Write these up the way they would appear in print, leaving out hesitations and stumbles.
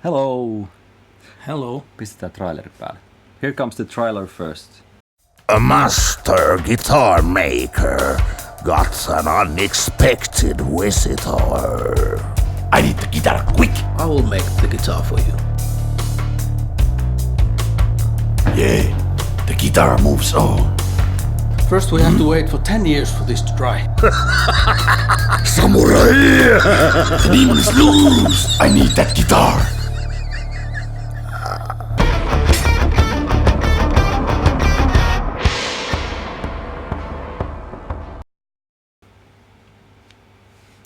Hello! Hello. Pistetään traileri päälle. Here comes the trailer first. A master guitar maker got an unexpected visitor. I need the guitar quick! I will make the guitar for you. Yeah, the guitar moves on. First we have to wait for 10 years for this to dry. Samurai! The demon is loose! I need that guitar!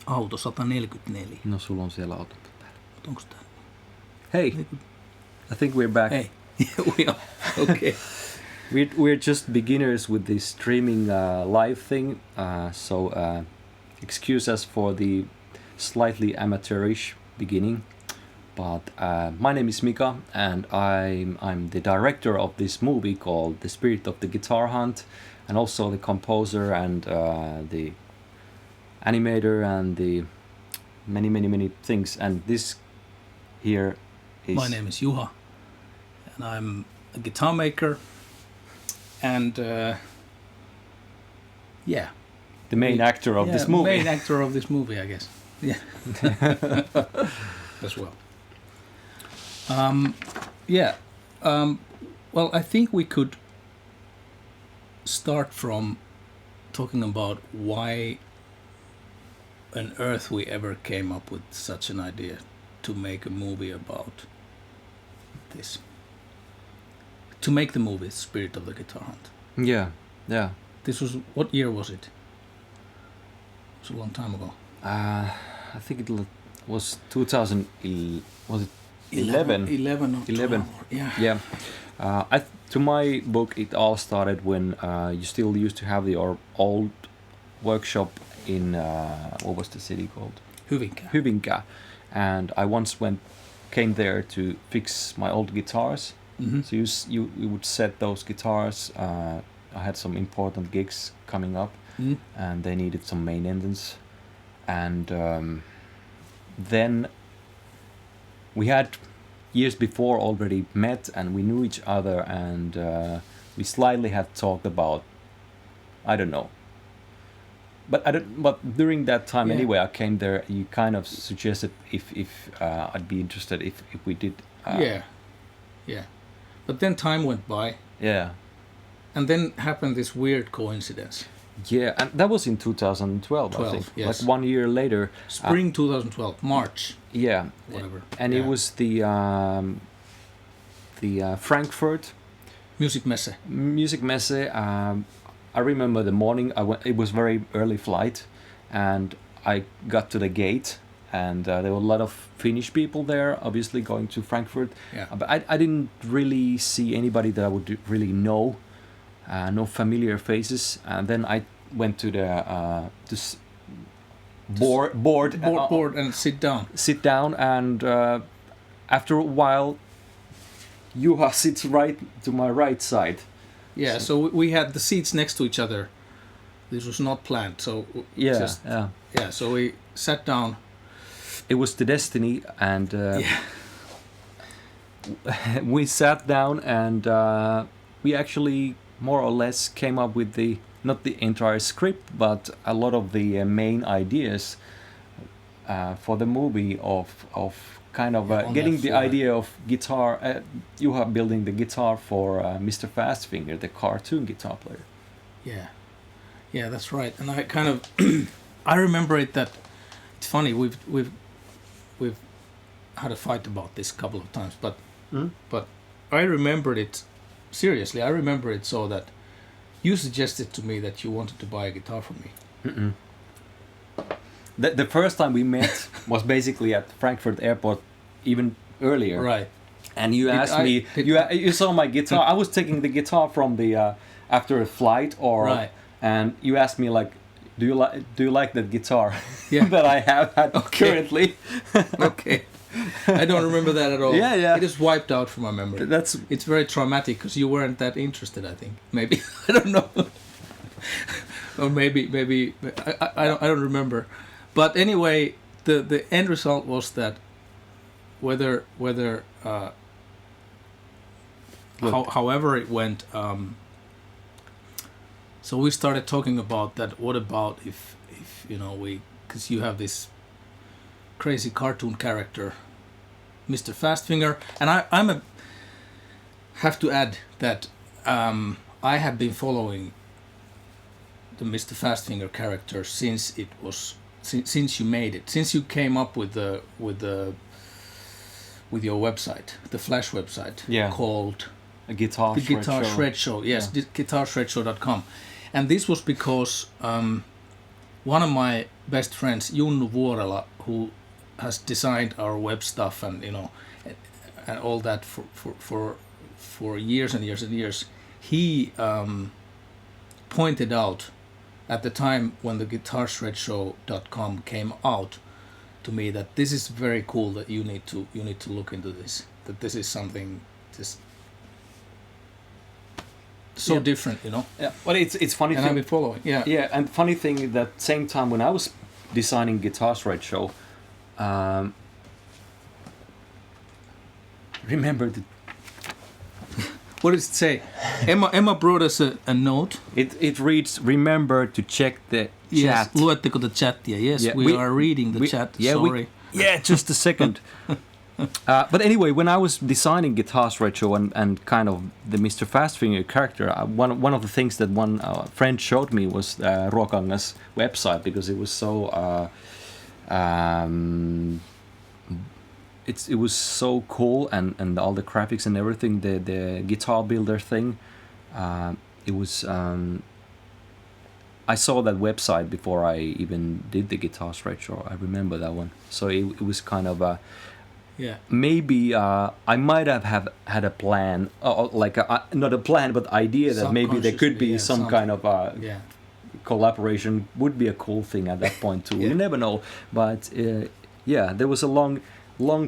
Auto 144. No sulla on siellä autot täällä. Onko tää? Hey! I think we're back. Hey. We are. Okay. We're just beginners with this streaming live thing, so excuse us for the slightly amateurish beginning. But my name is Mika, and I'm the director of this movie called The Spirit of the Guitar Hunt, and also the composer and the animator and the many things. And this here is... My name is Juha, and I'm a guitar maker. And yeah, the main actor of this movie. Main actor of this movie, I guess. Yeah, as well. Well, I think we could start from talking about why on earth we ever came up with such an idea to make a movie about this. To make the movie Spirit of the Guitar Hunt. Yeah. This was, what year was it? It was a long time ago. I think it was 2011. Was it 11? 11 or 11. 12, Yeah. To my book, it all started when you still used to have the old workshop in, what was the city called? Hyvinkää. And I once came there to fix my old guitars. Mm-hmm. So you would set those guitars. I had some important gigs coming up, and they needed some maintenance. And then we had years before already met, and we knew each other, and we slightly had talked about, I don't know. But during that time anyway, I came there. You kind of suggested if I'd be interested if we did. Yeah. But then time went by. Yeah. And then happened this weird coincidence. Yeah, and that was in 2012, I think. Yes. Like 1 year later. Spring 2012, March. Yeah. Whatever. And it was the Frankfurt Music Messe. I remember the morning. It was very early flight, and I got to the gate. And there were a lot of Finnish people there, obviously going to Frankfurt. Yeah. But I didn't really see anybody that I would really know, no familiar faces. And then I went to the board and sit down. Sit down, and after a while, Juha sits right to my right side. Yeah. So we had the seats next to each other. This was not planned. So So we sat down. It was the destiny, and we sat down, and we actually more or less came up with not the entire script, but a lot of the main ideas for the movie of kind of getting the idea of guitar. Juha building the guitar for Mr. Fastfinger, the cartoon guitar player. Yeah, that's right. And I kind of I remember it that it's funny we've had a fight about this a couple of times, but I remembered it seriously. I remember it so that you suggested to me that you wanted to buy a guitar from me. Mm-mm. The first time we met was basically at Frankfurt Airport, even earlier. Right. And you asked me. You saw my guitar. I was taking the guitar from the after a flight, right. And you asked me like, do you like that guitar that I have currently? Okay. I don't remember that at all. Yeah. It is wiped out from my memory. It's very traumatic because you weren't that interested, I think. Maybe. I don't know. Or maybe I don't remember. But anyway, the end result was that whether however it went. So we started talking about that. What about if because you have this crazy cartoon character, Mr. Fastfinger, and I have to add that I have been following the Mr. Fastfinger character since you made it, since you came up with your website, the Flash website, called The Guitar Shred Show. Yes, guitarshredshow.com. And this was because one of my best friends, Junnu Vuorela, who has designed our web stuff and and all that for years and years and years, he pointed out at the time when the guitarshredshow.com came out to me that this is very cool, that you need to look into this, that this is something just so different, Yeah, well, it's funny. And I've been following. Yeah, and funny thing that same time when I was designing Guitar Shred Show, remember the. What does it say? Emma brought us a note. It reads, remember to check the Yes, chat. luetteko the chattia? Yes, Yeah, we are reading the chat. Sorry. Just a second. But anyway, when I was designing Guitar Shred Show and kind of the Mr. Fastfinger character, one of the things that one friend showed me was Ruokangas website, because it was so it was so cool, and all the graphics and everything, the guitar builder thing, it was I saw that website before I even did the Guitar Shred Show. I remember that one, so it was kind of a maybe I might have had a plan, like not a plan but idea that maybe there could be some kind of collaboration. Would be a cool thing at that point too. You never know, but there was a long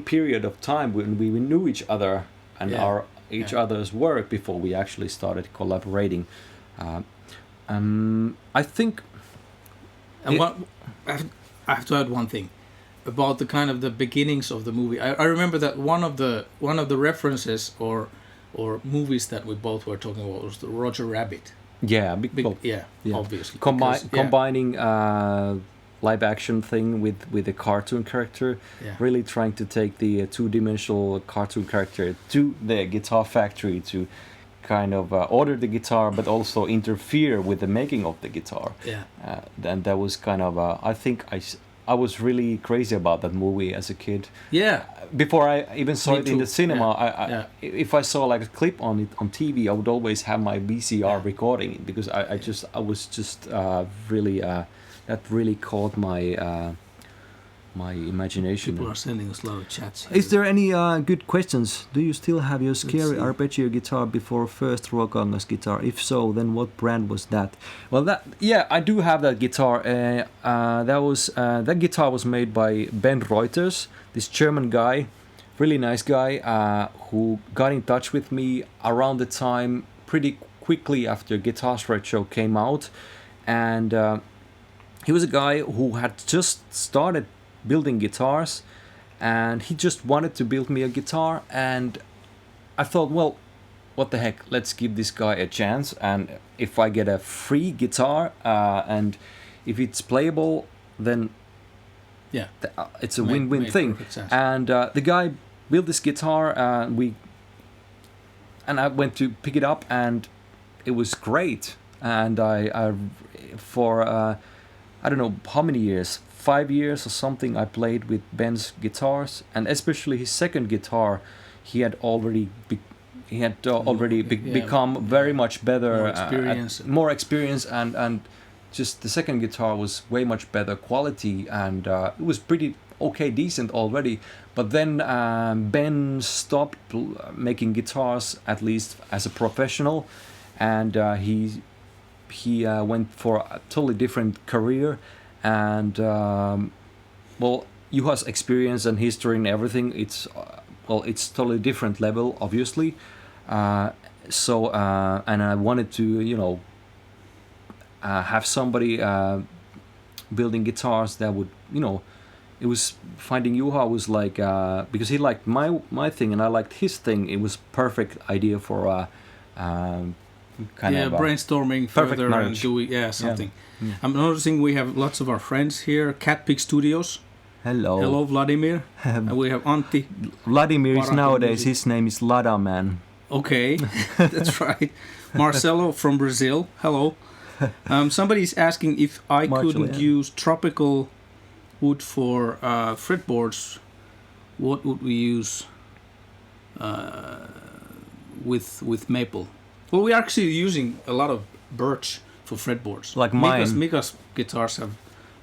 period of time when we knew each other and each other's work before we actually started collaborating. I think. And I have to add one thing about the kind of the beginnings of the movie. I remember that one of the references or movies that we both were talking about was the Roger Rabbit. Yeah, obviously. Combining live action thing with a cartoon character, really trying to take the two-dimensional cartoon character to the guitar factory to kind of order the guitar, but also interfere with the making of the guitar. And that was kind of I think I was really crazy about that movie as a kid. Yeah. Before I even saw it in the cinema, if I saw like a clip on it on TV, I would always have my VCR recording it, because I was just really that really caught my imagination. People are sending us a lot of chats here. Is there any good questions? Do you still have your scary arpeggio guitar before first Ruokangas guitar? If so, then what brand was that? Well, I do have that guitar. That guitar was made by Ben Reuters, this German guy, really nice guy, who got in touch with me around the time pretty quickly after Guitar Shred Show came out, and he was a guy who had just started building guitars, and he just wanted to build me a guitar, and I thought, well, what the heck, let's give this guy a chance, and if I get a free guitar and if it's playable, then it's a win-win thing. And the guy built this guitar, and I went to pick it up, and it was great, and I for I don't know how many years, 5 years or something, I played with Ben's guitars, and especially his second guitar, he had already become very much better, more experience, and just the second guitar was way much better quality, and it was pretty okay, decent already. But then Ben stopped making guitars, at least as a professional, and he went for a totally different career. And Juha's experience and history and everything, it's totally different level, obviously. And I wanted to have somebody building guitars that would it was finding Juha was like because he liked my thing and I liked his thing. It was perfect idea for kind of brainstorming perfect further marriage. and doing something. Yeah. I'm noticing we have lots of our friends here. Cat Pig Studios. Hello. Hello, Vladimir. And we have Antti. Vladimir is Parakan nowadays, music. his name is Lada Man. Okay, that's right. Marcelo from Brazil. Hello. Somebody's asking if I couldn't use tropical wood for fretboards. What would we use with maple? Well, we're actually using a lot of birch for fretboards. Like mine. Mika's guitars have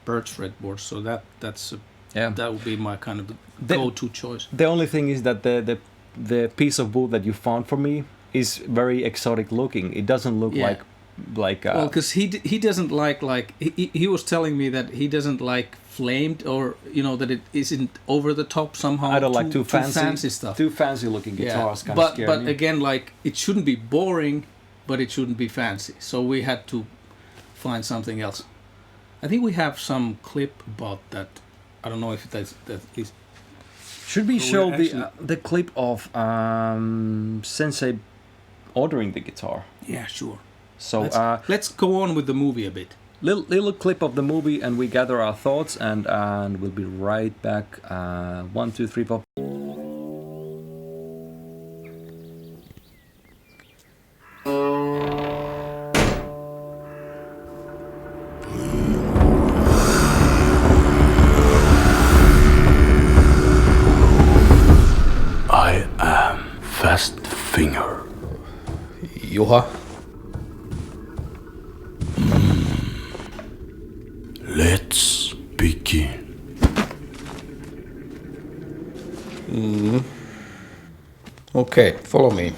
birch fretboards, so that's that would be my kind of go-to choice. The only thing is that the piece of wood that you found for me is very exotic looking. It doesn't look like well, because he doesn't like he was telling me that he doesn't like flamed or that it isn't over the top somehow. I don't like too fancy stuff. Too fancy looking guitars kind of scare but me. again, like it shouldn't be boring, but it shouldn't be fancy. So we had to find something else. I think we have some clip about that. I don't know if that is. Should we show the clip of Sensei ordering the guitar? Yeah, sure. So let's go on with the movie a bit. Little clip of the movie, and we gather our thoughts, and we'll be right back. 1, 2, 3, 4. I am Fast Finger. Juha. Let's begin. Okay, follow me.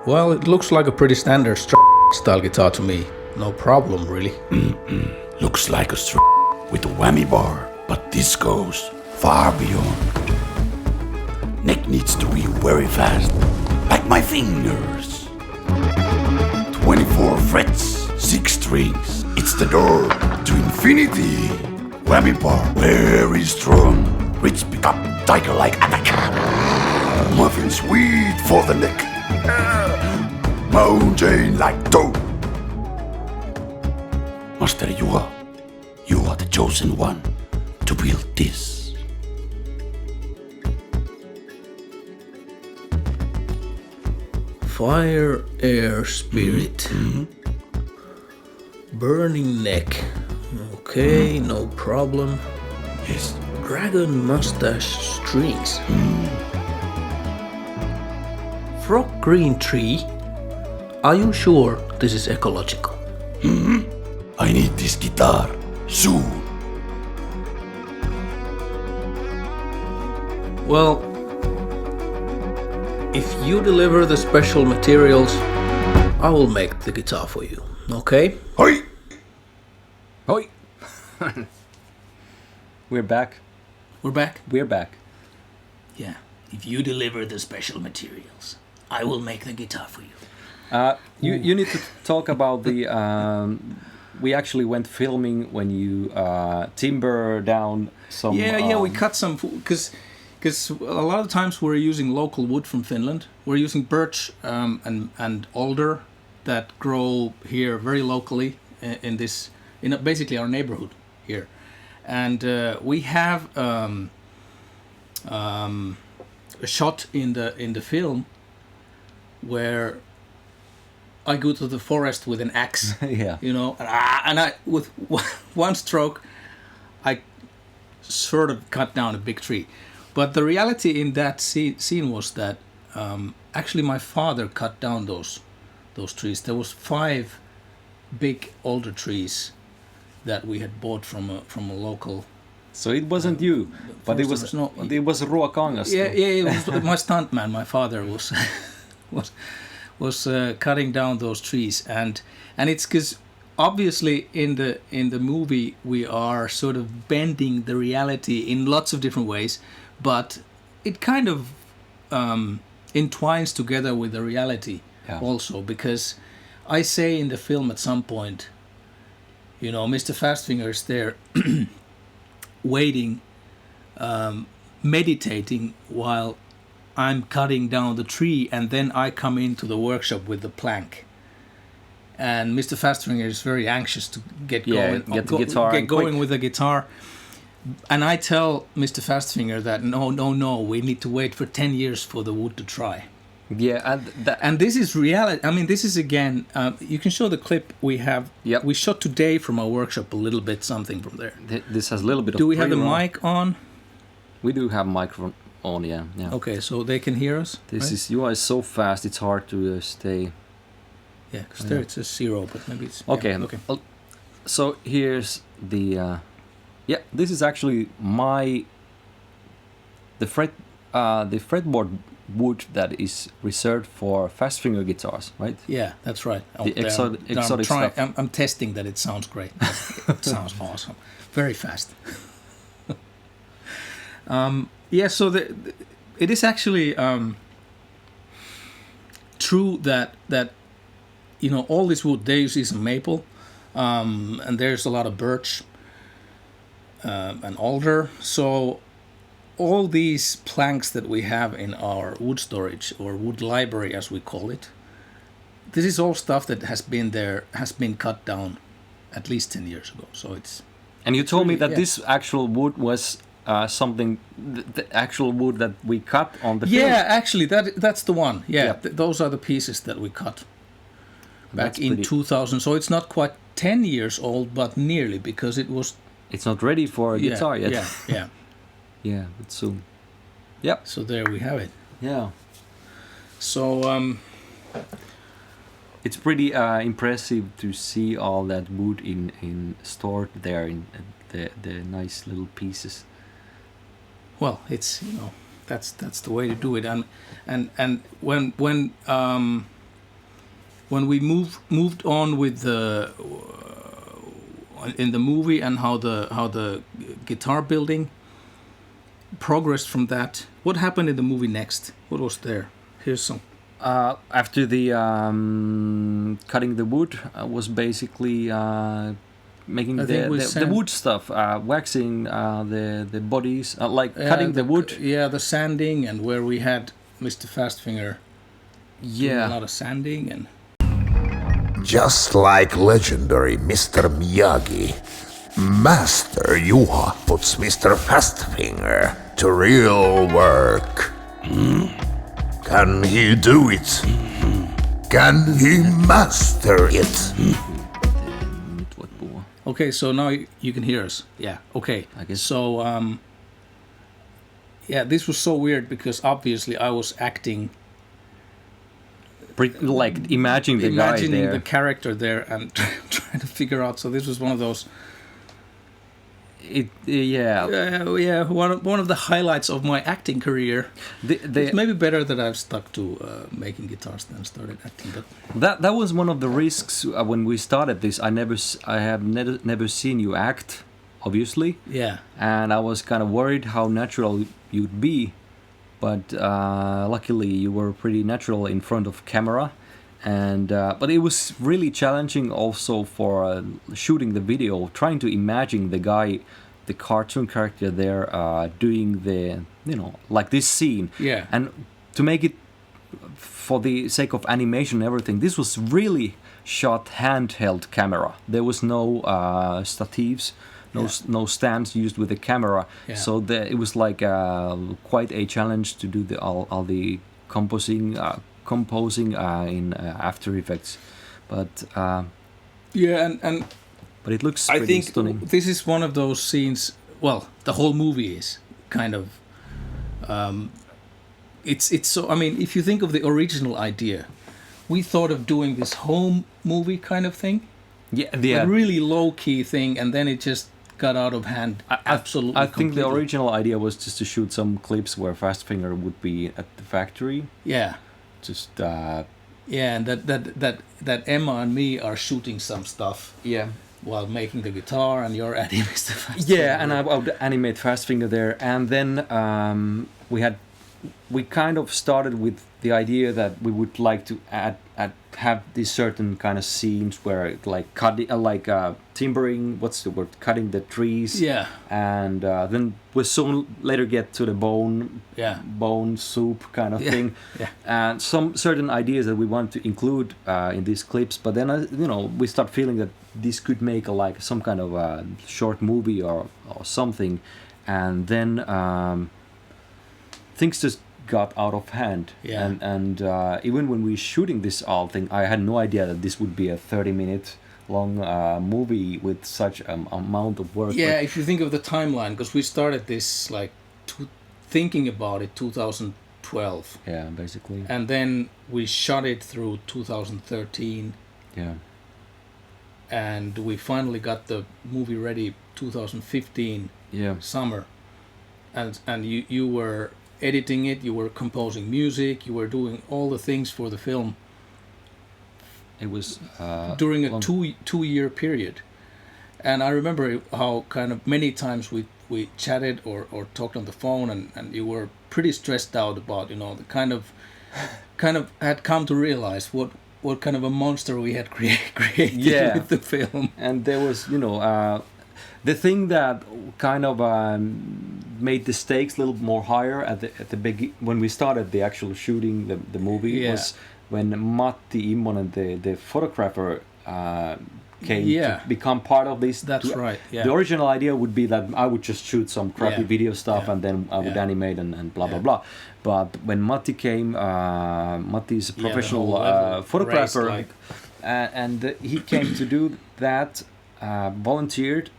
Well, it looks like a pretty standard style guitar to me. No problem, really. Looks like a with a whammy bar, but this goes far beyond. Neck needs to be very fast, like my fingers. 24 frets, 6 strings. It's the door to infinity. Whammy bar, very strong. Rich pickup, tiger-like attack. Muffin sweet for the neck. Mountain-like toe. Master Juha, you are the chosen one to build this. Fire, air, spirit. Burning neck. Okay, no problem. Yes. Dragon mustache strings. Frog green tree. Are you sure this is ecological? I need this guitar soon. Well, if you deliver the special materials, I will make the guitar for you, okay? Hoi! Hoi! We're back. We're back? We're back. Yeah. If you deliver the special materials, I will make the guitar for you. You need to talk about the. We actually went filming when you timber down some. Yeah, we cut some because a lot of times we're using local wood from Finland. We're using birch and alder that grow here very locally in basically our neighborhood here, and we have a shot in the film where I go to the forest with an axe, Yeah. and I with one stroke, I sort of cut down a big tree. But the reality in that scene was that actually my father cut down those trees. There was 5 big older trees that we had bought from a local. So it wasn't you, but it was Ruokangas. Yeah, it was my stuntman. My father was cutting down those trees, and it's because obviously in the movie we are sort of bending the reality in lots of different ways, but it kind of entwines together with the reality also, because I say in the film at some point, Mr. Fastfinger is there waiting, meditating while I'm cutting down the tree, and then I come into the workshop with the plank. And Mr. Fastfinger is very anxious to get going, with the guitar. And I tell Mr. Fastfinger that no, we need to wait for 10 years for the wood to dry. Yeah, and this is reality. I mean, this is again. You can show the clip we have. Yep. We shot today from our workshop a little bit something from there. This has a little bit of. Do we have the mic on? We do have microphone on. Yeah. Okay, so they can hear us. This right? is Juha is so fast. It's hard to stay. Yeah, because there it says 0, but maybe it's okay. Yeah, okay. So here's the. This is actually the fretboard wood that is reserved for Fastfinger guitars, right? Yeah, that's right. The exotic stuff. I'm testing that it sounds great. It sounds awesome. Very fast. So it is actually true that all this wood, there you see some maple, and there's a lot of birch and alder. So all these planks that we have in our wood storage or wood library, as we call it, this is all stuff that has been cut down at least 10 years ago. So it's. And you told me that this actual wood was something, the actual wood that we cut on the film. Yeah, actually, that's the one. Yeah, those are the pieces that we cut back in 2000. So it's not quite 10 years old, but nearly, because it was. It's not ready for a guitar yet. Yeah. Yeah, but soon. Yep. So there we have it. Yeah. So it's pretty impressive to see all that wood in stored there in the nice little pieces. Well, it's that's the way to do it, and when we moved on with the in the movie and how the guitar building progressed from that. What happened in the movie next? What was there? Here's some. After the cutting the wood was basically making the wood stuff, waxing the bodies, cutting the wood. Yeah, the sanding, and where we had Mr. Fastfinger. Yeah, a lot of sanding and. Just like legendary Mr. Miyagi, Master Juha puts Mr. Fastfinger to real work. Can he do it? Can he master it? Okay, so now you can hear us. Yeah, okay. I guess. So, this was so weird because obviously I was acting... imagining the guy there. Imagining the character there and trying to figure out. So this was one of those... one of the highlights of my acting career. It's maybe better that I've stuck to making guitars than started acting. But that was one of the risks when we started this. I have never seen you act, obviously. Yeah. And I was kind of worried how natural you'd be, but luckily you were pretty natural in front of camera. And but it was really challenging also for shooting the video, trying to imagine the guy, the cartoon character there, doing the like this scene. Yeah. And to make it for the sake of animation and everything, this was really shot handheld camera. There was no statives, no stands used with the camera. Yeah. So it was like quite a challenge to do all the composing in After Effects, but but it looks pretty stunning. This is one of those scenes. Well, the whole movie is kind of. It's so. I mean, if you think of the original idea, we thought of doing this home movie kind of thing. Yeah. A really low key thing, and then it just got out of hand. Absolutely. I think the original idea was just to shoot some clips where Fastfinger would be at the factory. Yeah. Just and that Emma and me are shooting some stuff. Yeah. While making the guitar, and you're animating Mr. Fastfinger. Yeah, and I would animate Fastfinger there, and then we had we kind of started with the idea that we would like to have these certain kind of scenes where like timbering, what's the word, cutting the trees, Yeah. and then we'll soon later get to the bone soup kind of thing, and some certain ideas that we want to include in these clips. But then we start feeling that this could make some kind of a short movie or something, and then things just got out of hand. And even when we were shooting this all thing, I had no idea that this would be a 30-minute long movie with such an amount of work. Yeah, if you think of the timeline, because we started this thinking about it 2012. Yeah, basically. And then we shot it through 2013. Yeah. And we finally got the movie ready 2015 summer. And you were editing it, you were composing music, you were doing all the things for the film. It was during a two-year period. And I remember how kind of many times we chatted or talked on the phone, and you were pretty stressed out about, the kind of had come to realize what kind of a monster we had created with the film. And there was, the thing that kind of made the stakes a little more higher at the when we started the actual shooting the movie was when Matti Immonen, the photographer, came to become part of this. That's right. Yeah. The original idea would be that I would just shoot some crappy video stuff and then I would animate and blah blah blah. But when Matti came, Matti is a professional photographer, and he came to do that, volunteered,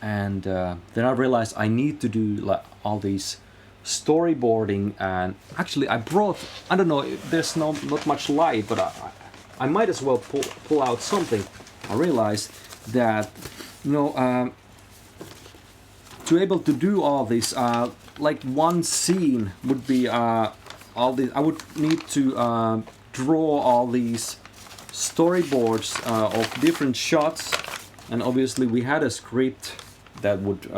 and then I realized I need to do all these storyboarding, and actually I don't know, there's not much light, but I might as well pull out something. I realized that to be able to do all this, one scene would be all this. I would need to draw all these storyboards of different shots, and obviously we had a script that would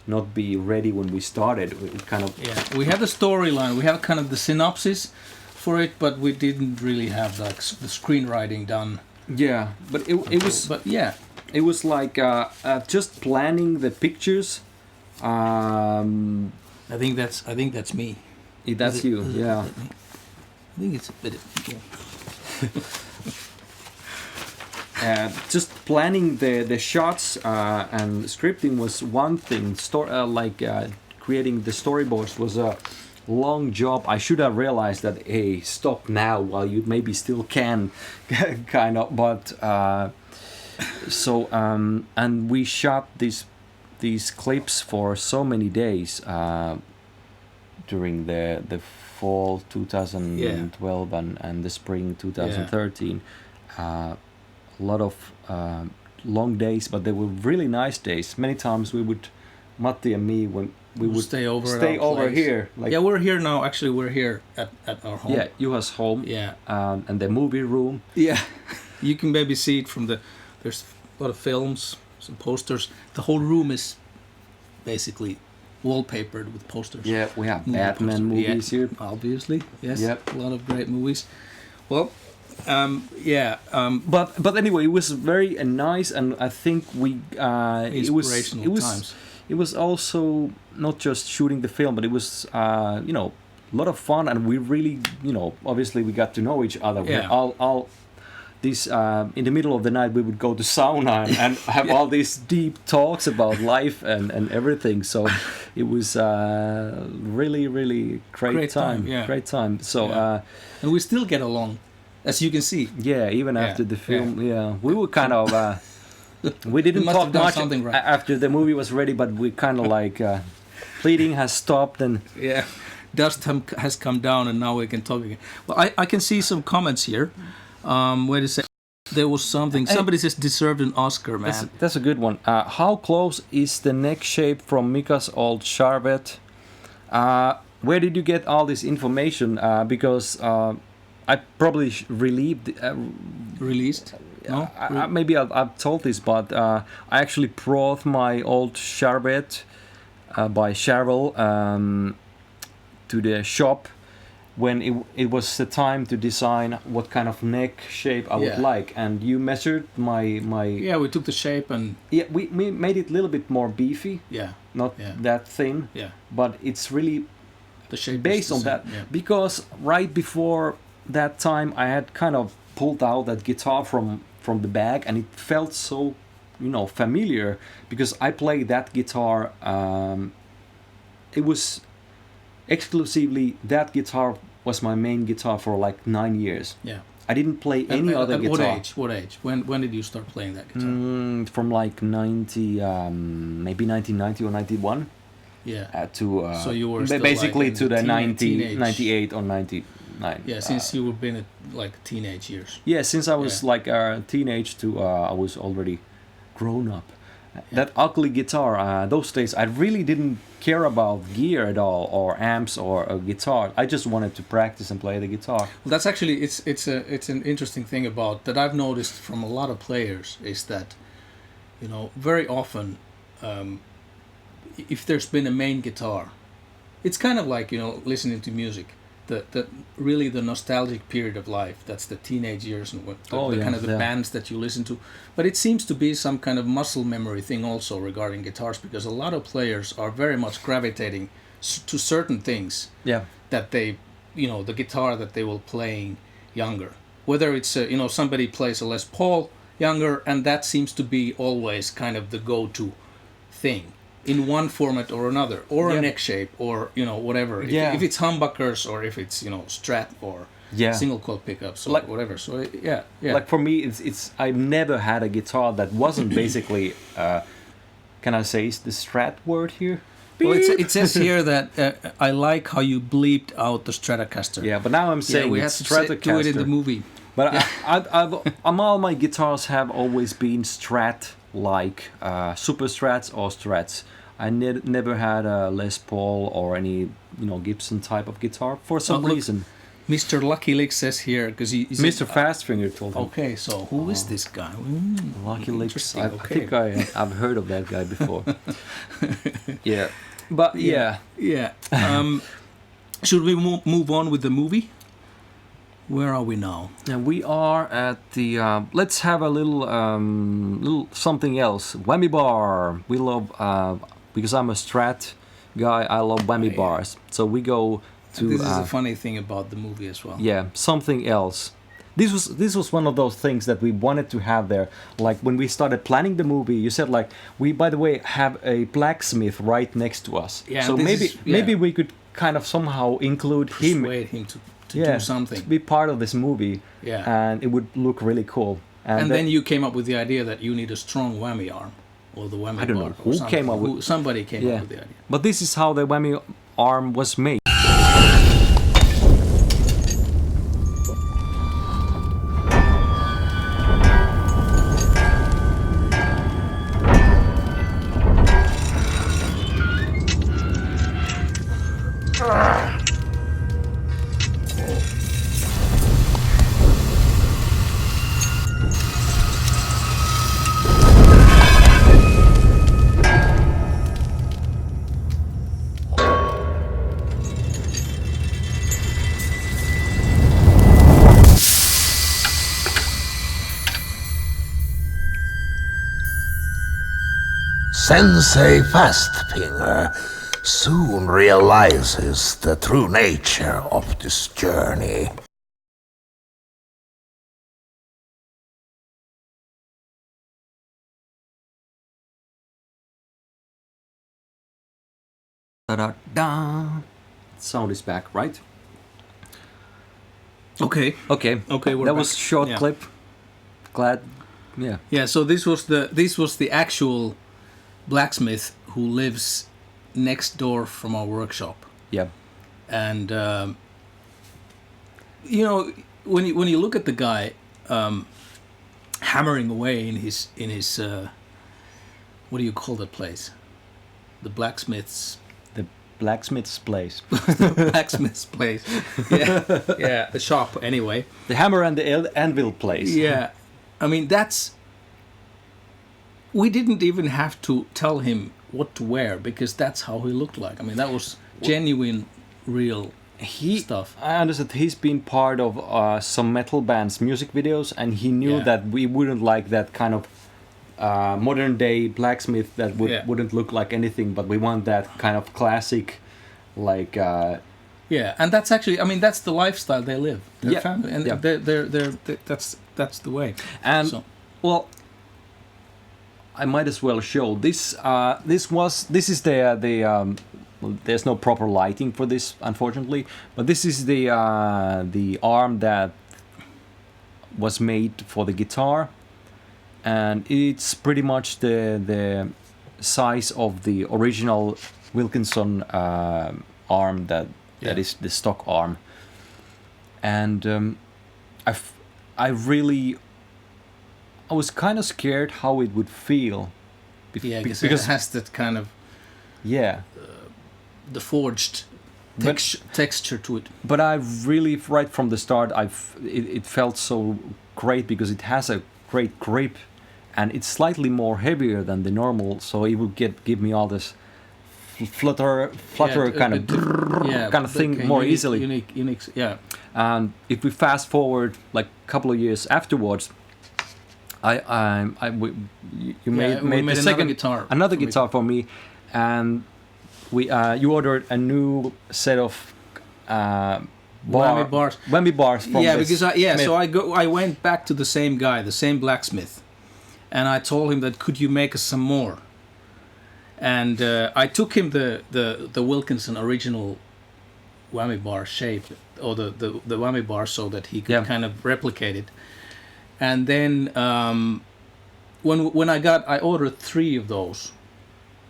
not be ready when we started. We had the storyline, we have kind of the synopsis for it, but we didn't really have the screenwriting done. Yeah, but it was like just planning the pictures. I think that's me. That's you. Yeah. I think it's a bit. Just planning the shots and scripting was one thing. Creating the storyboards was a long job. I should have realized that. Hey, stop now while you maybe still can, kind of. But and we shot these clips for so many days during the fall 2012 and the spring 2013. A lot of long days, but they were really nice days. Many times we would, Matti and me, when we would stay over here. We're here now. Actually, we're here at our home. Yeah, Juha's home. Yeah. And the movie room. Yeah. You can maybe see it from there's a lot of films, some posters. The whole room is basically wallpapered with posters. Yeah, we have Batman movies here. Obviously, yes. Yep. A lot of great movies. Well, but anyway, it was very nice, and I think inspirational times. It was also not just shooting the film, but it was a lot of fun, and we really obviously we got to know each other. Yeah. All these in the middle of the night we would go to sauna and have all these deep talks about life and everything. So it was really great time. Yeah. Great time. So and we still get along. As you can see. Yeah, even after the film, we were kind of we didn't talk much after the movie was ready, but we kind of bleeding has stopped and dust has come down, and now we can talk again. Well, I can see some comments here. Wait a second. There was something. Somebody says deserved an Oscar, man. That's a good one. How close is the neck shape from Mika's old Charvet? Where did you get all this information? Because I probably released. No? Maybe I've told this, but I actually brought my old Charvet by Cheryl to the shop when it was the time to design what kind of neck shape I would like, and you measured my Yeah, we took the shape and we made it a little bit more beefy, not that thin, but it's really the shape based on that, because right before that time I had kind of pulled out that guitar from the bag, and it felt so familiar, because I played that guitar, it was exclusively that guitar was my main guitar for like 9 years. I didn't play any other guitar. What age? When did you start playing that guitar? From like 90, maybe 1990 or 91. So you were still basically like to the teenage. 98 or 99. Yeah, since you were been at like teenage years. Yeah, since I was like a teenage to I was already grown up. That ugly guitar, those days I really didn't care about gear at all, or amps, or a guitar. I just wanted to practice and play the guitar. Well, that's actually it's an interesting thing about that I've noticed from a lot of players, is that very often if there's been a main guitar, it's kind of like listening to music. The really the nostalgic period of life, that's the teenage years and kind of the bands that you listen to. But it seems to be some kind of muscle memory thing also regarding guitars, because a lot of players are very much gravitating to certain things that they the guitar that they will playing younger, whether it's somebody plays a Les Paul younger, and that seems to be always kind of the go-to thing in one format or another, or a neck shape, or whatever. If it's humbuckers, or if it's Strat, or single coil pickups, or whatever. So like for me, it's I've never had a guitar that wasn't basically can I say the Strat word here? Well, it says here that I like how you bleeped out the Stratocaster. Yeah, but now I'm saying we it's have to do it in the movie. But I've all my guitars have always been Strat, like Super Strats or Strats. I never had a Les Paul or any Gibson type of guitar for some reason. Mr. Lucky Lick says here, because he Mr. Fastfinger told him. Okay, so who is this guy? Lucky Lick. I think I've heard of that guy before. But should we move on with the movie? Where are we now? And we are at the. Let's have a little something else. Whammy bar. We love because I'm a Strat guy. I love whammy bars. So we go to. This is a funny thing about the movie as well. Yeah, something else. This was one of those things that we wanted to have there. Like when we started planning the movie, you said like we, by the way, have a blacksmith right next to us. Yeah. So maybe we could kind of somehow persuade him to do something, to be part of this movie, and it would look really cool. And then you came up with the idea that you need a strong whammy arm, or the whammy bar. I don't know who came up with. Somebody came up with the idea. But this is how the whammy arm was made. Sensei Fastfinger soon realizes the true nature of this journey. Da-da-da. Sound is back, right? Okay. That was short clip. Glad. Yeah. Yeah. So this was the actual blacksmith who lives next door from our workshop. Yeah. And when you look at the guy hammering away in his what do you call that place? The blacksmith's place. Blacksmith's place. Yeah, the shop anyway. The hammer and the anvil place. Yeah. I mean, we didn't even have to tell him what to wear, because that's how he looked like. I mean, that was genuine real stuff. I understand he's been part of some metal bands' music videos, and he knew that we wouldn't like that kind of modern day blacksmith that wouldn't look like anything, but we want that kind of classic, like. And that's actually, I mean, that's the lifestyle they live. Their family, and they're that's the way. And well, I might as well show this. This is the. There's no proper lighting for this, unfortunately, but this is the arm that was made for the guitar, and it's pretty much the size of the original Wilkinson arm that is the stock arm. And I was kind of scared how it would feel. Because it has that kind of the forged texture to it. But I really, right from the start, it felt so great because it has a great grip, and it's slightly more heavier than the normal, so it would give me all this flutter kind of thing more easily. Unique, yeah. And if we fast forward like a couple of years afterwards, you made the second another guitar for me, and you ordered a new set of whammy bars from so I went back to the same guy, the same blacksmith, and I told him that could you make us some more. And I took him the Wilkinson original whammy bar shape, or the whammy bar, so that he could kind of replicate it. And then when I ordered 3 of those,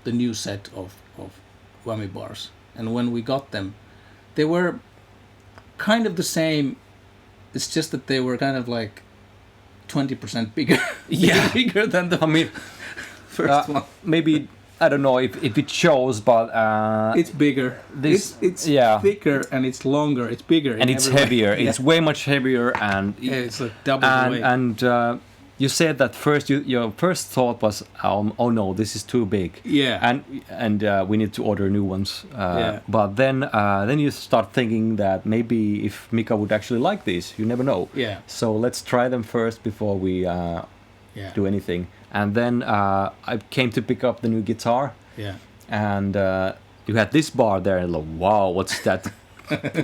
the new set of whammy bars, and when we got them, they were kind of the same. It's just that they were kind of like 20% bigger, bigger than the first one. Maybe. I don't know if it shows, but it's bigger. It's thicker and it's longer. It's bigger and it's heavier. It's way much heavier, and it's like double the weight. And you said that first. Your first thought was, "Oh no, this is too big." Yeah. And we need to order new ones. But then you start thinking that maybe if Mika would actually like this, you never know. Yeah. So let's try them first before we do anything. And then I came to pick up the new guitar. Yeah. And you had this bar there, and like, wow, what's that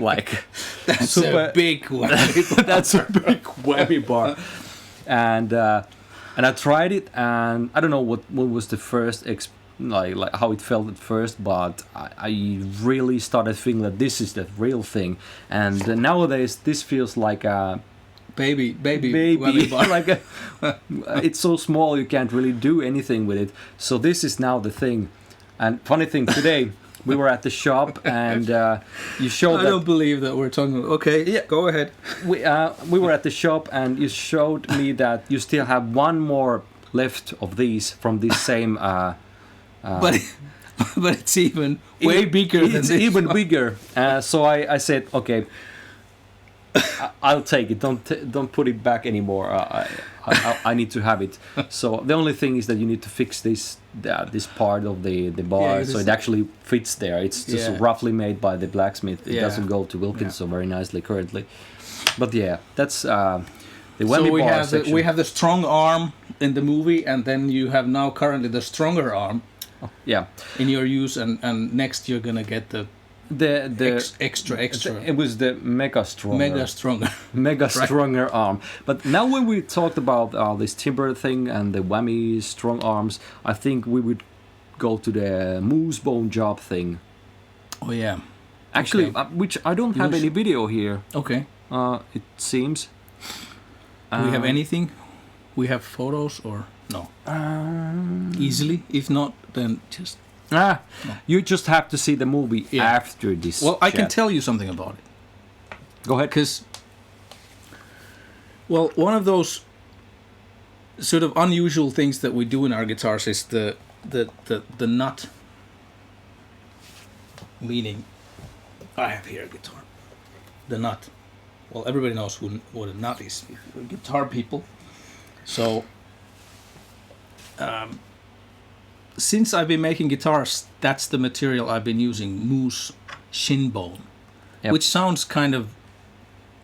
like? That's a big whammy bar. That's a big whammy bar. And I tried it, and I don't know what was the first like how it felt at first, but I really started feeling that this is the real thing. And nowadays this feels like a baby bar. Like it's so small you can't really do anything with it. So this is now the thing. And funny thing, today we were at the shop, and you showed. I don't believe that we're talking. Okay, yeah, go ahead. We were at the shop, and you showed me that you still have one more left of these from this same. But it's even way bigger than this. It's even bigger. So I said, okay. I'll take it. Don't put it back anymore. I need to have it. So the only thing is that you need to fix this part of the bar, so it actually fits there. It's just roughly made by the blacksmith. It doesn't go to Wilkinson very nicely currently. But that's the whammy bar section. We have the strong arm in the movie, and then you have now currently the stronger arm. In your use, and next you're gonna get the extra. It was the mega stronger Right. arm. But now when we talked about this timber thing and the whammy strong arms, I think we would go to the moose bone job thing. Oh yeah, actually, which I don't have any video here. Okay, it seems. Do we have anything? We have photos or no? Easily, if not, then just. No. You just have to see the movie after this. Well, I can tell you something about it. Go ahead. Because, one of those sort of unusual things that we do in our guitars is the nut. Meaning, I have here a guitar. The nut. Well, everybody knows what a nut is. We're guitar people. So, since I've been making guitars, that's the material I've been using, moose shin bone. Yep. which sounds kind of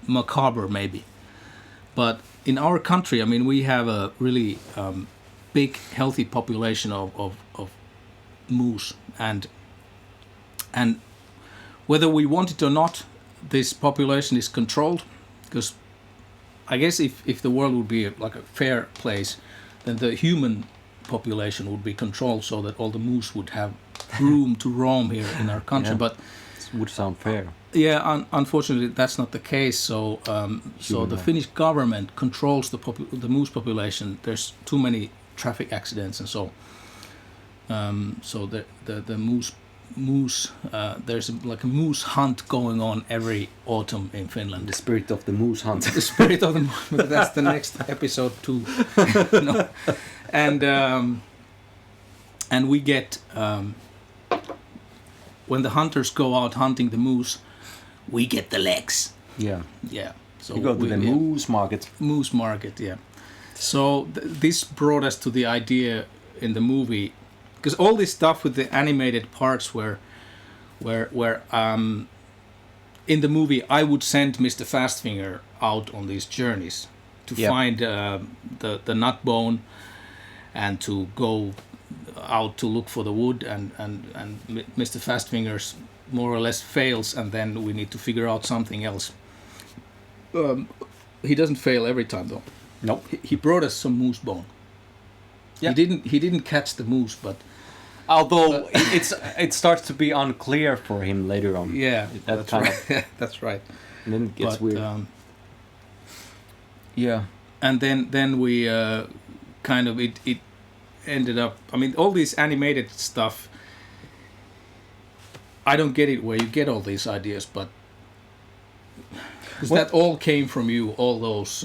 macabre maybe. But in our country, I mean, we have a really big, healthy population of moose, and whether we want it or not, this population is controlled, because I guess if the world would be like a fair place, then the human population would be controlled so that all the moose would have room to roam here in our country. Yeah. But This would sound fair. yeah, unfortunately, that's not the case. So, so the Finnish government controls the moose population. There's too many traffic accidents, and so the moose. There's like a moose hunt going on every autumn in Finland. The spirit of the moose hunt. The spirit of the moose. That's the next episode too. No. And we get. When the hunters go out hunting the moose, we get the legs. Yeah. Yeah. So You go to the moose market. Moose market, yeah. So this brought us to the idea in the movie, because all this stuff with the animated parts where in the movie I would send Mr. Fastfinger out on these journeys to find the nut bone and to go out to look for the wood, and Mr. Fastfingers more or less fails, and then we need to figure out something else. He doesn't fail every time though. Nope. He brought us some moose bone. Yeah. He didn't catch the moose, but Although it starts to be unclear for him later on. yeah, That that's kind right. That's right. And then it gets But, weird. Yeah. and then we kind of it ended up. I mean, all this animated stuff. I don't get it where you get all these ideas, but because that all came from you, all those.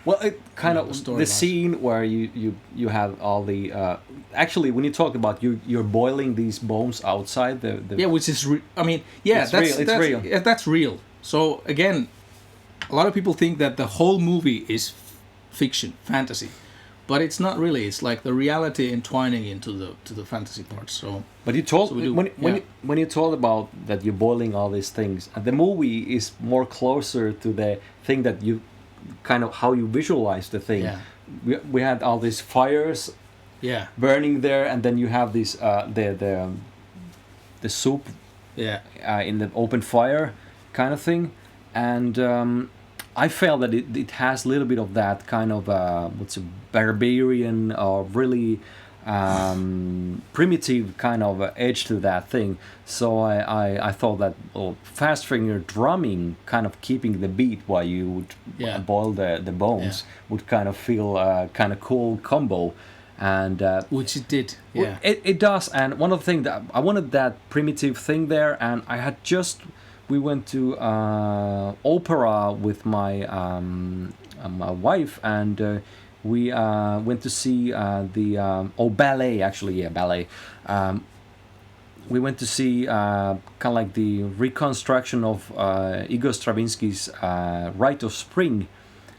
Well, it kind the of storylines. the scene where you have all the actually when you talk about you're boiling these bones outside the Yeah, which is. I mean, yeah, It's that's real, it's that's, real. Yeah, that's real. So again, a lot of people think that the whole movie is fiction, fantasy, but it's not really. It's like the reality entwining into the fantasy part. So. But you told So we do, when you told about that you're boiling all these things, and the movie is more closer to the thing that you kind of how you visualize the thing. Yeah. We had all these fires Yeah. burning there, and then you have this the soup Yeah. in the open fire kind of thing, and I felt that it has a little bit of that kind of what's a barbarian or really primitive kind of edge to that thing. So I thought that fast finger drumming, kind of keeping the beat while you would boil the bones, would kind of feel kind of cool combo. And Which it did. Yeah. it does. And one of the things that I wanted that primitive thing there, and I had we went to opera with my my wife, and we went to see the ballet, actually. Yeah, ballet. We went to see kind of like the reconstruction of Igor Stravinsky's Rite of Spring,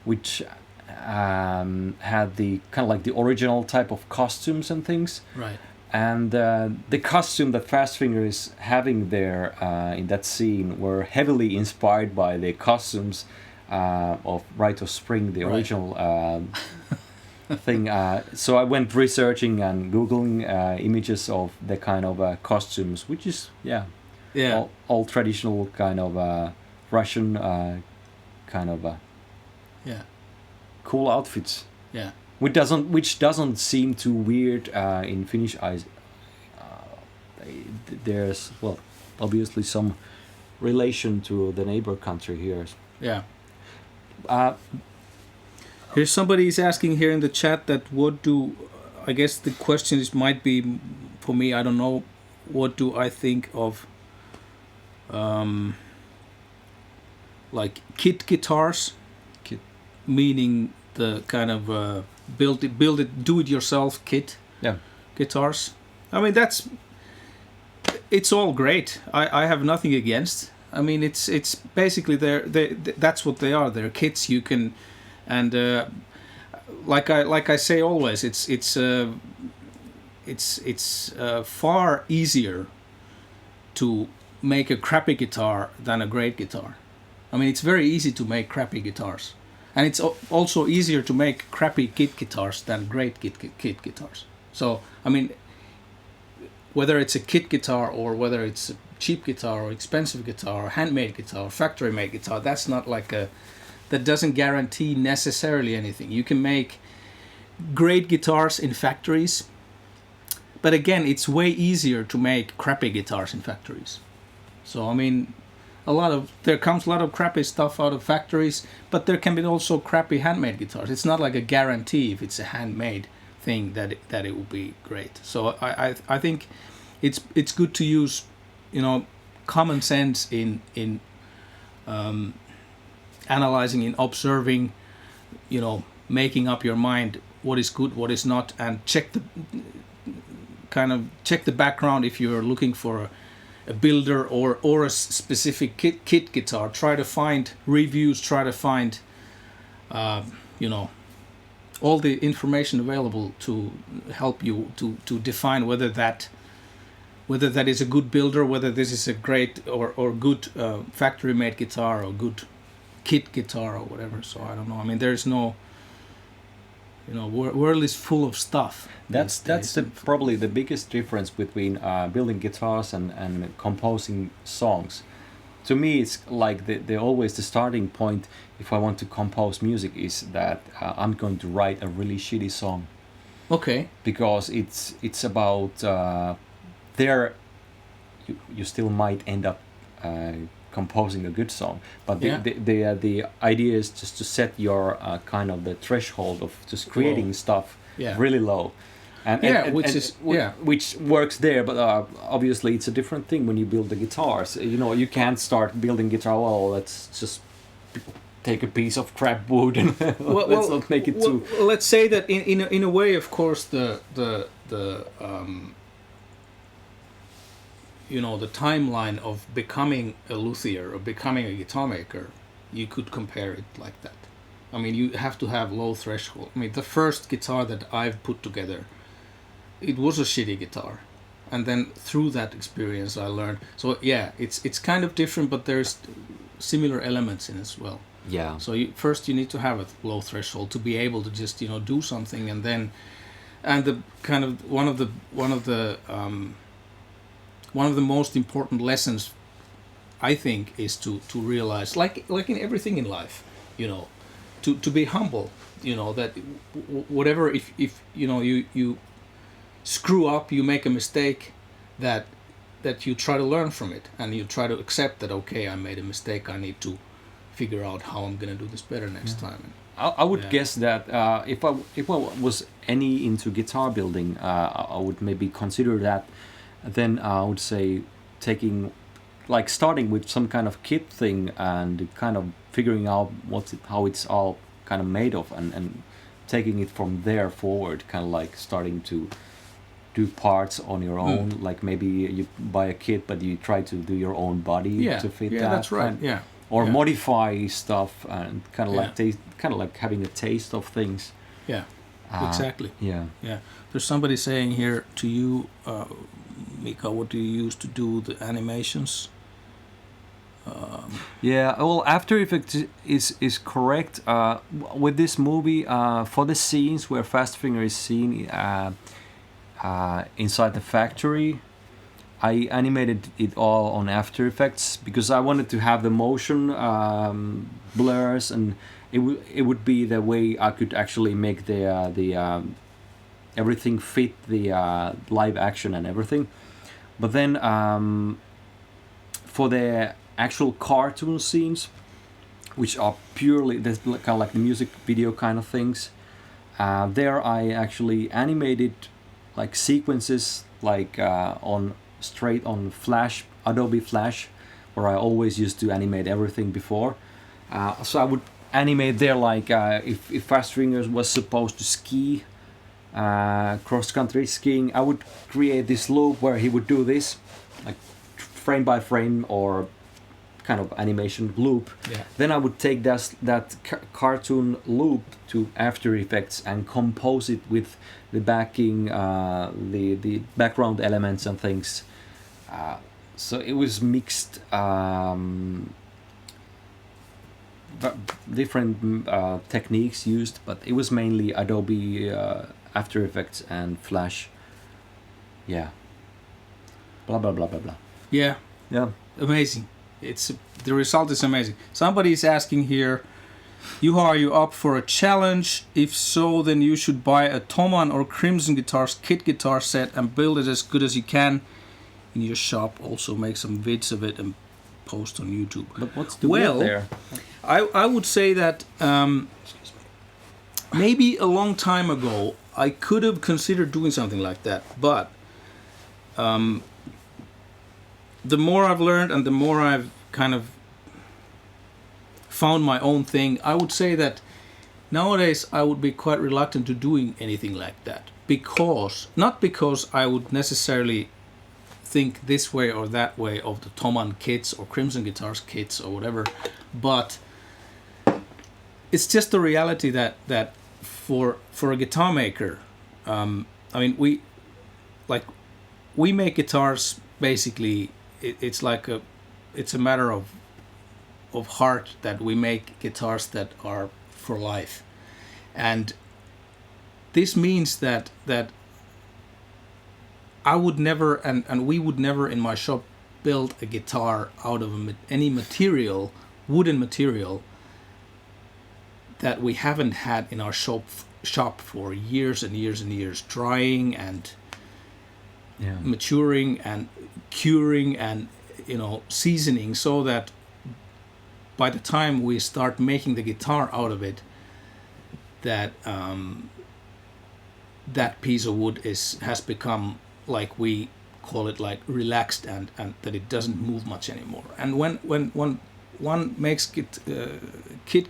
which had the kind of like the original type of costumes and things. Right. And the costume that Fastfinger is having there in that scene were heavily inspired by the costumes of Rite of Spring, the original thing. So I went researching and Googling images of the kind of costumes, which is, all traditional kind of Russian kind of cool outfits. Yeah. Which doesn't seem too weird in Finnish eyes. There's obviously some relation to the neighbor country here. Yeah. Here's somebody's asking here in the chat that I guess the question might be for me. I don't know. What do I think of like kit guitars? Meaning the kind of build it do it yourself kit guitars. I mean it's all great. I have nothing against. I mean it's basically that's what they are. They're kits you can, and like I say always, it's far easier to make a crappy guitar than a great guitar. I mean, it's very easy to make crappy guitars, and it's also easier to make crappy kit guitars than great kit guitars. So I mean, whether it's a kit guitar or whether it's a cheap guitar or expensive guitar or handmade guitar or factory made guitar, that's not like that doesn't guarantee necessarily anything. You can make great guitars in factories, but again, it's way easier to make crappy guitars in factories. So I mean, there comes a lot of crappy stuff out of factories, but there can be also crappy handmade guitars. It's not like a guarantee if it's a handmade thing that it will be great. So I think it's good to use, you know, common sense in analyzing, in observing, you know, making up your mind what is good, what is not, and check the background if you're looking for a builder or a specific kit guitar. Try to find reviews, try to find you know, all the information available to help you to define whether that is a good builder, whether this is a great or good factory made guitar or good kit guitar or whatever. So I don't know. I mean, there's no, you know, world is full of stuff. That's probably the biggest difference between building guitars and composing songs. To me, it's like the always the starting point if I want to compose music is that I'm going to write a really shitty song. Okay. Because it's about there you still might end up composing a good song, but the idea is just to set your kind of the threshold of just creating stuff really low, which works there. But obviously, it's a different thing when you build the guitars. You know, you can't start building guitar. Well, let's just take a piece of crap wood and let's not make it too. Well, let's say that in a way, of course, the you know, the timeline of becoming a luthier or becoming a guitar maker, you could compare it like that. I mean, you have to have low threshold. I mean, the first guitar that I've put together, it was a shitty guitar, and then through that experience I learned. So yeah, it's kind of different, but there's similar elements in it as well. Yeah. So first you need to have a low threshold to be able to just, you know, do something, and then the kind of one of the most important lessons, I think, is to realize, like in everything in life, you know, to be humble, you know, that whatever, if you know, you screw up, you make a mistake, that you try to learn from it, and you try to accept that, okay, I made a mistake, I need to figure out how I'm going to do this better next time. I would guess that if I was any into guitar building, I would maybe consider that. Then I would say starting with some kind of kit thing and kind of figuring out how it's all kind of made of, and taking it from there forward, kind of like starting to do parts on your own. Like maybe you buy a kit, but you try to do your own body to fit that. Yeah, that's right. Or modify stuff and kind of like having a taste of things. Yeah, exactly. Yeah. There's somebody saying here to you, Mika, what do you use to do the animations? Well, After Effects is correct. With this movie, for the scenes where Fastfinger is seen inside the factory, I animated it all on After Effects because I wanted to have the motion blurs, and it would be the way I could actually make the everything fit the live action and everything. But then for the actual cartoon scenes, which are purely kind of like the music video kind of things, there I actually animated like sequences like straight on Flash, Adobe Flash, where I always used to animate everything before. So I would animate there like if Fastfinger was supposed to ski, cross-country skiing, I would create this loop where he would do this, like frame by frame or kind of animation loop. Yeah. Then I would take that cartoon loop to After Effects and compose it with the backing, the background elements and things. So it was mixed, different techniques used, but it was mainly Adobe After Effects and Flash. Yeah. Blah blah blah blah blah. Yeah. Yeah. Amazing. The result is amazing. Somebody is asking here, Juha, are you up for a challenge? If so, then you should buy a Thomann or Crimson Guitars kit guitar set and build it as good as you can in your shop. Also make some vids of it and post on YouTube. But what's the word there? I would say that maybe a long time ago I could have considered doing something like that, but the more I've learned and the more I've kind of found my own thing, I would say that nowadays I would be quite reluctant to doing anything like that. Not because I would necessarily think this way or that way of the Thomann kits or Crimson Guitars kits or whatever, but it's just the reality that for a guitar maker, I mean, we make guitars basically. It's a matter of heart that we make guitars that are for life, and this means that I would never and we would never in my shop build a guitar out of any material, wooden material, that we haven't had in our shop for years and years and years, drying and maturing and curing and seasoning, so that by the time we start making the guitar out of it, that that piece of wood has become, like we call it, like relaxed and that it doesn't move much anymore. And when one makes kit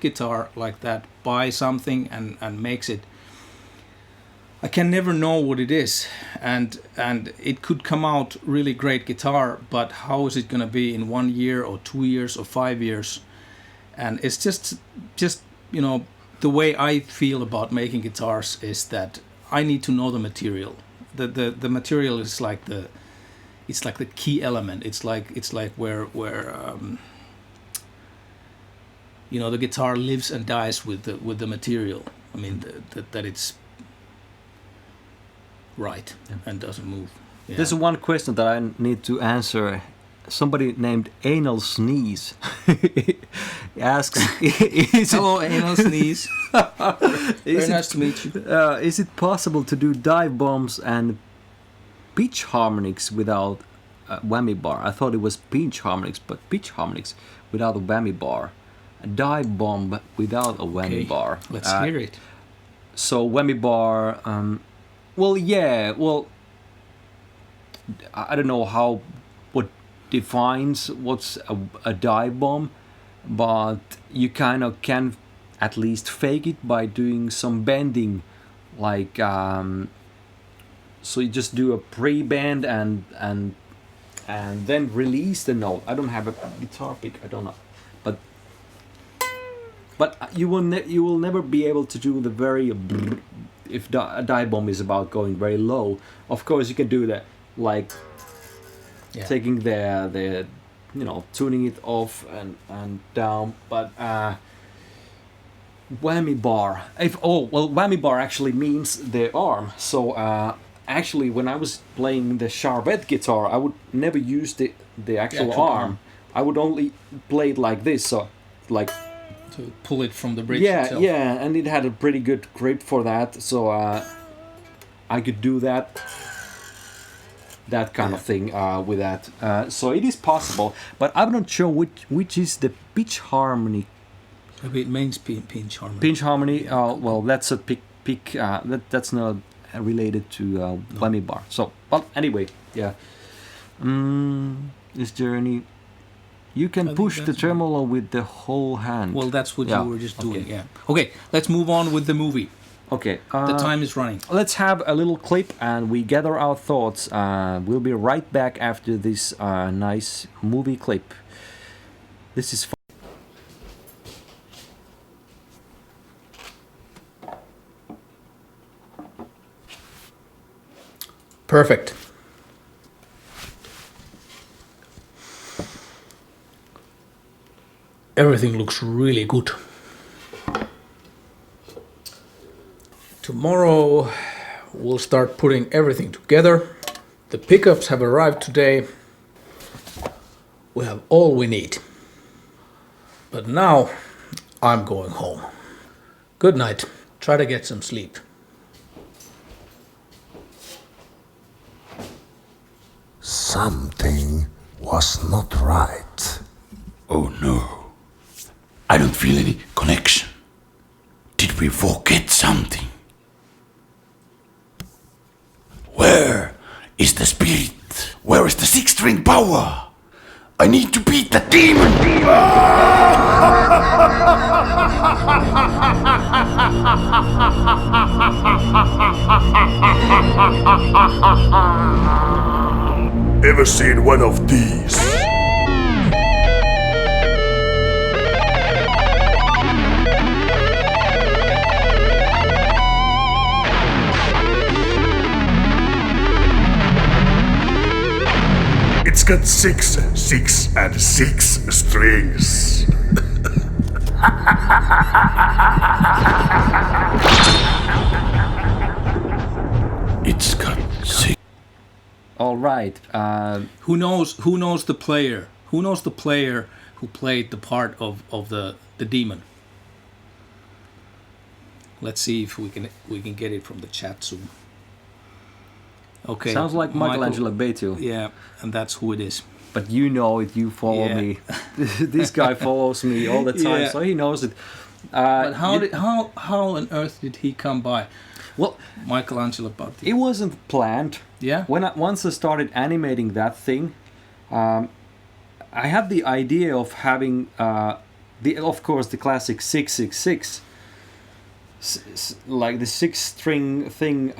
guitar like that, buy something and makes it, I can never know what it is, and it could come out really great guitar, but how is it going to be in 1 year or 2 years or 5 years? And it's just the way I feel about making guitars is that I need to know the material. The material is like the key element. It's like where the guitar lives and dies with the material. I mean that it's right and doesn't move. Yeah. There's one question that I need to answer. Somebody named Anal Sneeze asks, Hello, Anal Sneeze. Very nice to meet you. Is it possible to do dive bombs and pitch harmonics without a whammy bar? I thought it was pinch harmonics, but pitch harmonics without a whammy bar. A dive bomb without a whammy bar. Let's hear it. So whammy bar... I don't know what defines what's a dive bomb, but you kind of can at least fake it by doing some bending, like so you just do a pre-bend and then release the note. I don't have a guitar pick, I don't know, but you will never be able to do the very if a dive bomb is about going very low. Of course you can do that, like taking the tuning it off and down, but whammy bar, whammy bar actually means the arm. So actually when I was playing the Charvette guitar, I would never use the actual arm. I would only play it like this, so like to pull it from the bridge itself. Yeah, and it had a pretty good grip for that, so I could do that kind of thing with that. So it is possible, but I'm not sure which is the pitch harmony. Maybe it means pinch harmony. Pinch harmony. Well, that's a pick. That's not related to whammy bar. So, but anyway, yeah. This journey. You can push the tremolo with the whole hand. Well, that's what you were just doing, yeah. Okay, let's move on with the movie. Okay. The time is running. Let's have a little clip and we gather our thoughts. We'll be right back after this nice movie clip. This is fun. Perfect. everything looks really good. Tomorrow we'll start putting everything together. The pickups have arrived today. We have all we need. But now I'm going home. Good night. Try to get some sleep. Something was not right. Oh no. I don't feel any connection. Did we forget something? Where is the spirit? Where is the six-string power? I need to beat the demon! Ever seen one of these? It's got 6, 6, and 6 strings. It's got 6. All right. Who knows the player? Who knows the player who played the part of the demon? Let's see if we can get it from the chat soon. Okay. Sounds like Michelangelo Betio. Yeah, and that's who it is. But you know it, you follow me. This guy follows me all the time, so he knows it. But how on earth did he come by? Well, Michelangelo Betio. it wasn't planned. Yeah. Once I started animating that thing, I had the idea of having of course the classic 666. Like the 6-string thing,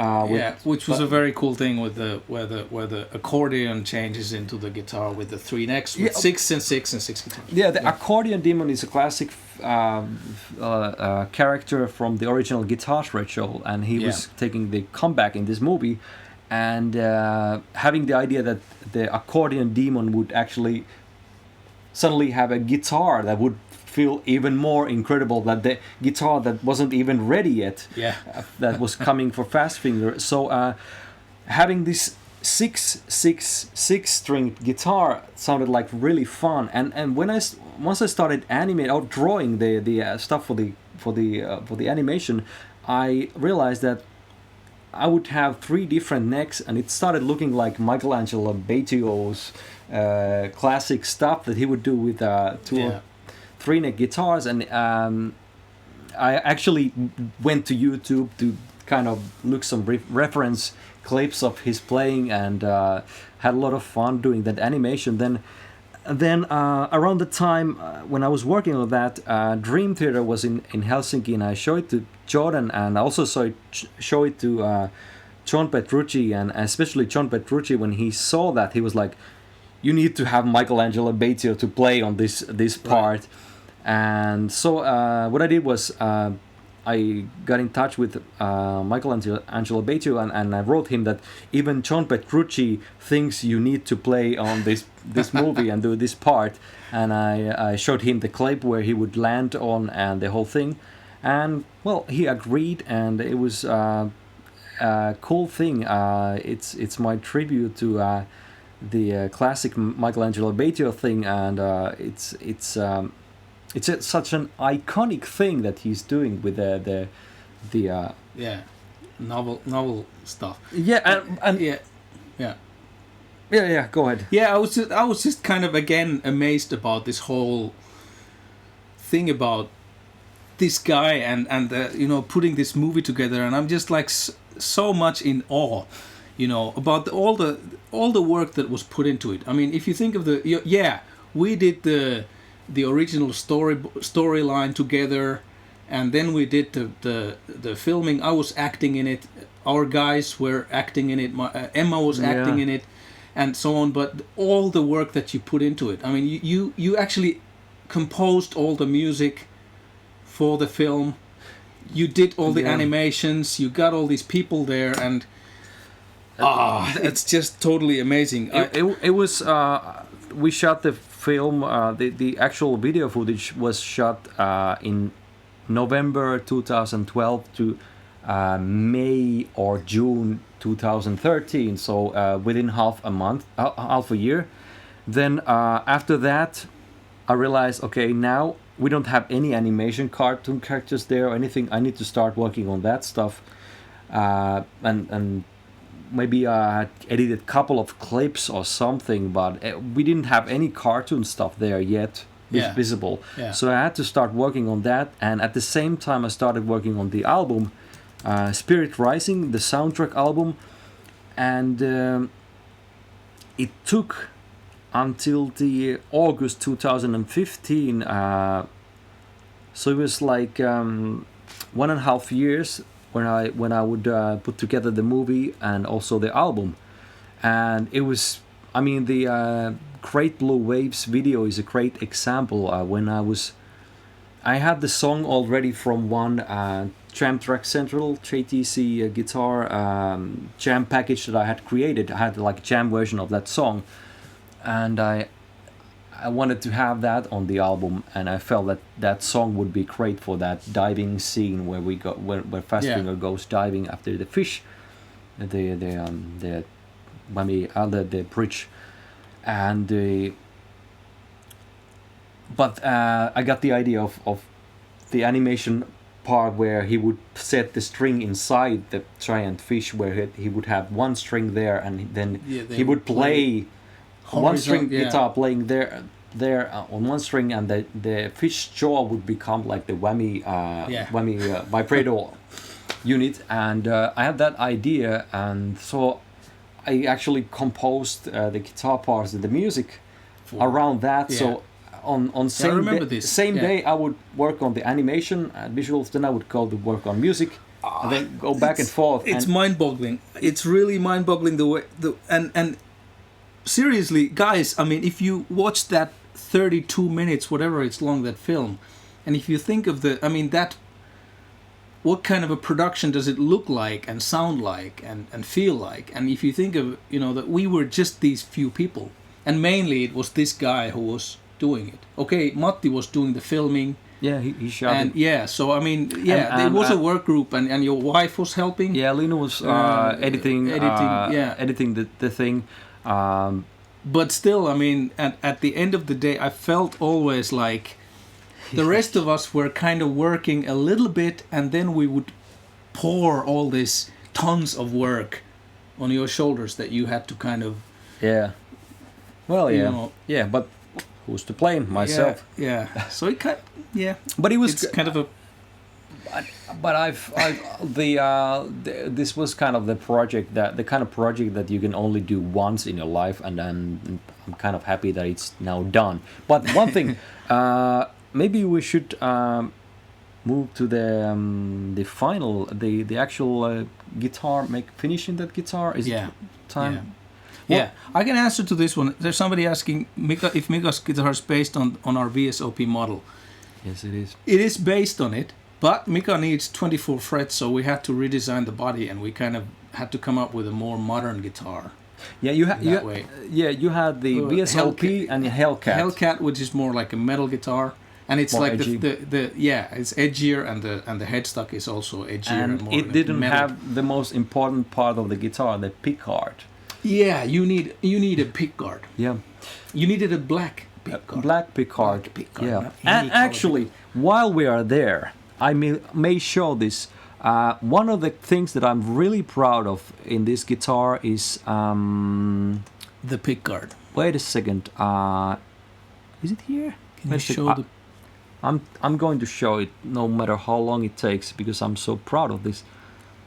which was a very cool thing with where the accordion changes into the guitar with the 3 necks with 6 and 6 and 6 guitars. Yeah, the accordion demon is a classic character from the original Guitar Shred show, and he was taking the comeback in this movie, and having the idea that the accordion demon would actually suddenly have a guitar that would feel even more incredible, that the guitar that wasn't even ready yet, that was coming for Fast Finger. So having this 6-6-6 string guitar sounded like really fun. And once I started animating or drawing the stuff for the animation, I realized that I would have 3 different necks, and it started looking like Michelangelo Betio's classic stuff that he would do with 3-neck guitars. And I actually went to YouTube to kind of look some reference clips of his playing, and had a lot of fun doing that animation. Then around the time when I was working on that, Dream Theater was in Helsinki, and I showed it to Jordan, and I also show it to John Petrucci, and especially John Petrucci. When he saw that, he was like, "You need to have Michelangelo Betio to play on this part." Right. And so what I did was I got in touch with Michelangelo Betio, and I wrote him that even John Petrucci thinks you need to play on this movie and do this part. And I showed him the clip where he would land on and the whole thing. And, well, he agreed, and it was a cool thing. It's my tribute to the classic Michelangelo Betio thing, and it's such an iconic thing that he's doing with the novel stuff. Yeah, and yeah. Go ahead. Yeah, I was just kind of again amazed about this whole thing about this guy and putting this movie together, and I'm just like so much in awe, about all the work that was put into it. I mean, if you think of we did the original storyline together, and then we did the filming. I was acting in it, our guys were acting in it, Emma was acting in it, and so on. But all the work that you put into it, I mean, you actually composed all the music for the film, you did all the animations, you got all these people there, and it's just totally amazing. It was we shot the film, the actual video footage was shot in November 2012 to May or June 2013, so within half a year. Then after that, I realized, okay, now we don't have any animation cartoon characters there or anything. I need to start working on that stuff, and maybe I had edited a couple of clips or something, but we didn't have any cartoon stuff there yet visible. Yeah. So I had to start working on that, and at the same time I started working on the album, Spirit Rising, the soundtrack album, and it took until the August 2015, so it was like 1.5 years when I would put together the movie and also the album. And it was, I mean, the Great Blue Waves video is a great example. When I had the song already from one Jam Track Central JTC guitar jam package that I had created. I had like a jam version of that song, and I wanted to have that on the album, and I felt that that song would be great for that diving scene where where Fastfinger goes diving after the fish, the bridge, and but I got the idea of the animation part where he would set the string inside the giant fish, where he would have one string there, and then he would play one string guitar playing there on one string, and the fish jaw would become like the whammy vibrato unit. And I had that idea, and so I actually composed the guitar parts and the music around that. So on same day I would work on the animation and visuals, then I would go to work on music, and then go back and forth. It's mind-boggling. It's really mind-boggling the way and seriously, guys, I mean, if you watch that 32 minutes, whatever it's long, that film, and if you think of what kind of a production does it look like and sound like and feel like, and if you think of, that we were just these few people, and mainly it was this guy who was doing it. Okay, Matti was doing the filming. Yeah, he shot and it. So I mean, it was a work group, and your wife was helping. Yeah, Lina was editing the thing. But still, I mean, at the end of the day, I felt always like the rest of us were kind of working a little bit, and then we would pour all this tons of work on your shoulders that you had to kind of... Yeah. Well, yeah, but who's to blame? Myself. Yeah. So it kind But it was... It's kind of a... But this was kind of the kind of project that you can only do once in your life, and then I'm kind of happy that it's now done. But one thing, maybe we should move to the final, the actual guitar, finishing that guitar. Is it time? Yeah, I can answer to this one. There's somebody asking Mika if Mika's guitar is based on our VSOP model. Yes, it is. It is based on it. But Mika needs 24 frets, so we had to redesign the body, and we kind of had to come up with a more modern guitar. Yeah, you had the VSOP and the Hellcat. Hellcat, which is more like a metal guitar, and it's more like it's edgier, and the headstock is also edgier and more. It didn't have the most important part of the guitar, the pickguard. Yeah, you need a pickguard. Yeah, you needed a black pickguard. Black pickguard. Yeah, and actually, while we are there, I may show this. One of the things that I'm really proud of in this guitar is the pickguard. Wait a second. Is it here? Can you show the? I'm going to show it no matter how long it takes, because I'm so proud of this.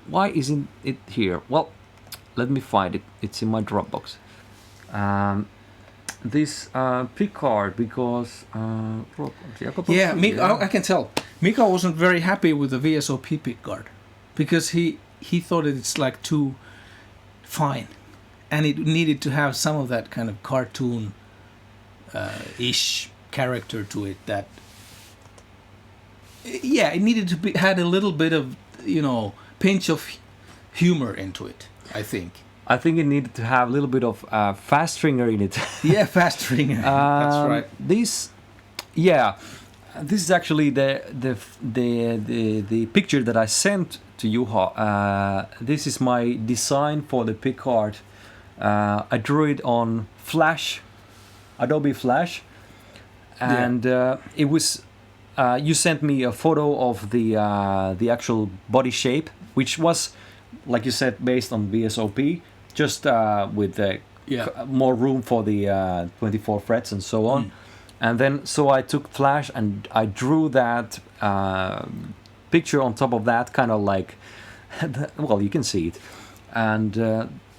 Why isn't it here? Well, let me find it. It's in my Dropbox. This pickguard, because Mika, I can tell Mika wasn't very happy with the VSOP pickguard, because he thought it's like too fine, and it needed to have some of that kind of cartoon ish character to it. That it needed to had a little bit of pinch of humor into it, I think. I think it needed to have a little bit of fast stringer in it. Yeah, fast string. That's right. This is actually the picture that I sent to Juha. This is my design for the pickguard. I drew it on Flash, Adobe Flash, and it was. You sent me a photo of the actual body shape, which was, like you said, based on VSOP, just with more room for the 24 frets and so on. And then so I took Flash and I drew that picture on top of that, kind of like, well, you can see it. And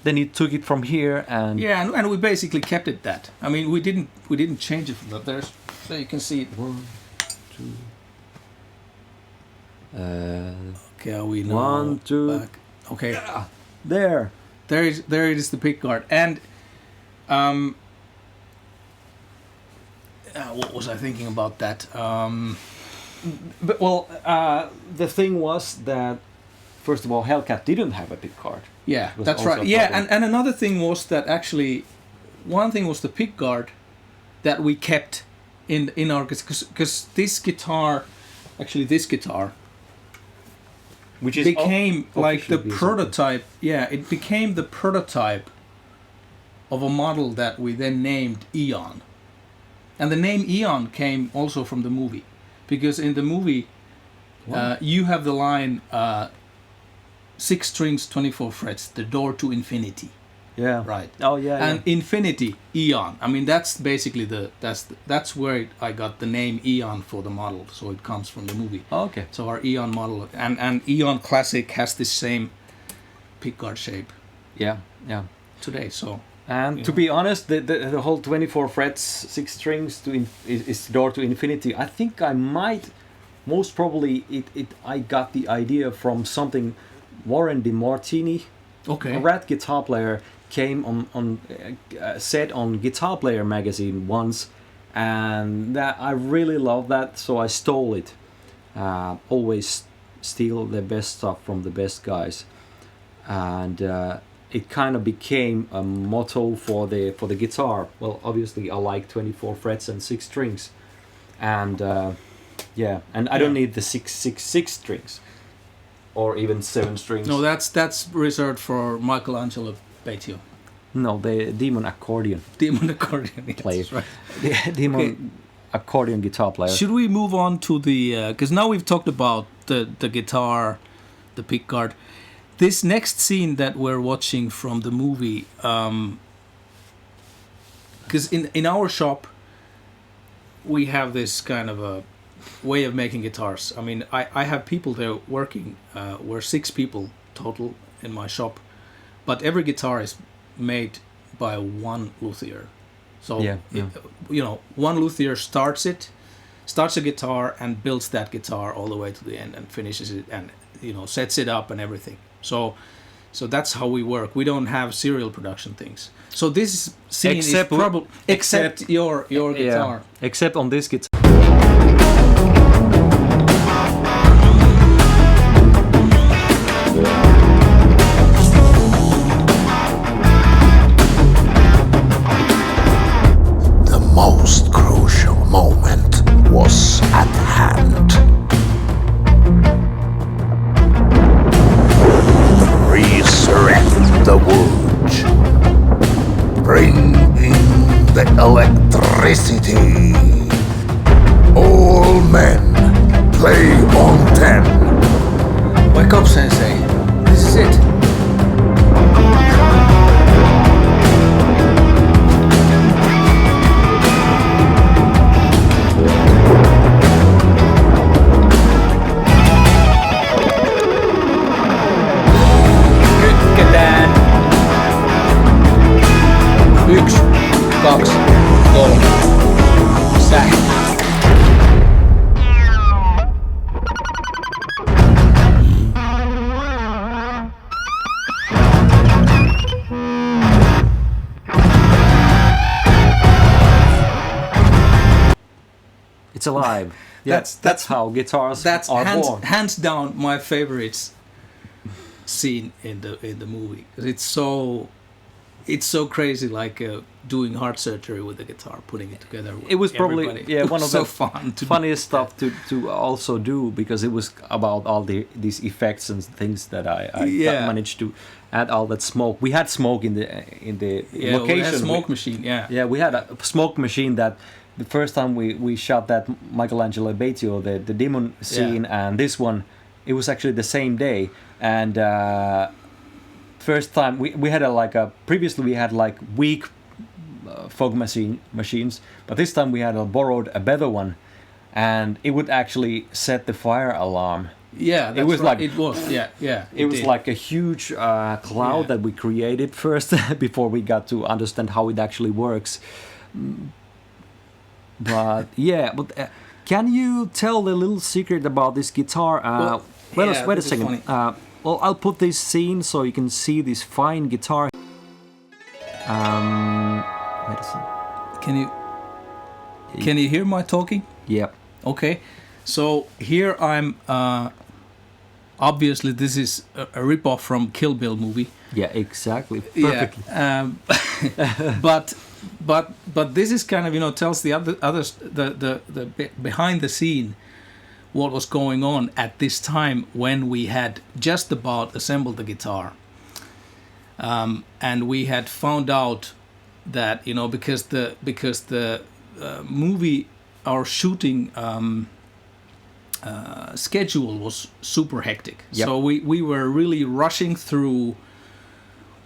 then he took it from here and and we basically kept it that. I mean, we didn't change it from that. There you can see it. 1, 2. Okay, are we now 1, 2. back? Okay, There it is, the pickguard. And what was I thinking about that? But, well, the thing was that, first of all, Hellcat didn't have a pickguard. Yeah, was that's also right. a Yeah, problem. and another thing was that actually, one thing was the pickguard that we kept in our, because this guitar, Which is became like the officially prototype. Yeah, it became the prototype of a model that we then named Eon. And the name Eon came also from the movie, because in the movie you have the line 6 strings, 24 frets, the door to infinity. Yeah. Right. Oh yeah. And infinity, Eon. I mean, that's basically that's where I got the name Eon for the model. So it comes from the movie. Oh, okay. So our Eon model and Eon Classic has this same pickguard shape Yeah. Yeah. today. So And to be honest, the whole 24 frets, 6 strings is door to infinity. I think I might, most probably, I got the idea from something Warren DeMartini, okay. a rad guitar player, came on said on Guitar Player magazine once, and that I really love that, so I stole it. Always steal the best stuff from the best guys, and it kind of became a motto for the guitar. Well, obviously I like 24 frets and 6 strings, and and I don't need the 6 strings, or even 7 strings. No, that's reserved for Michelangelo Batio. No, the Demon accordion Demon accordion yes, player. right. The Demon accordion guitar player. Should we move on to the? Because now we've talked about the guitar, the pickguard. This next scene that we're watching from the movie, because in our shop we have this kind of a way of making guitars. I mean, I have people there working. We're 6 people total in my shop, but every guitar is made by one luthier. So one luthier starts a guitar and builds that guitar all the way to the end and finishes it and sets it up and everything. So that's how we work. We don't have serial production things. So this scene is probably except your guitar. Except on this guitar. The most crucial moment was at hand. Resurrect the wood. Bring in the electricity. All men, play on 10. Wake up, Sensei. This is it. Kytketään. 1, 2, 3. Sähkö. It's alive. Yeah, that's how guitars are born. Hands down my favorite scene in the movie, because it's so it's so crazy, like doing heart surgery with the guitar, putting it together. With It was probably everybody. one of so the fun to funniest stuff to also do, because it was about all these effects and things that I managed to add all that smoke. We had smoke in the location. We had a smoke machine. Yeah, we had a smoke machine that the first time we shot that Michelangelo Batio, the demon scene, and this one, it was actually the same day. And first time we had previously we had like weak fog machines, but this time we had borrowed a better one, and it would actually set the fire alarm. Yeah, it was right. like it was. Yeah. It was like a huge cloud that we created first before we got to understand how it actually works. But can you tell the little secret about this guitar? Wait a second. Well, I'll put this scene so you can see this fine guitar. Wait a second. Can you hear my talking? Yep. Okay. So here I'm. Obviously, this is a rip-off from Kill Bill movie. Yeah, exactly. Perfectly. Yeah. But this is kind of tells the others the behind the scene what was going on at this time when we had just about assembled the guitar, and we had found out that because the movie, our shooting schedule was super hectic. Yep. So we were really rushing through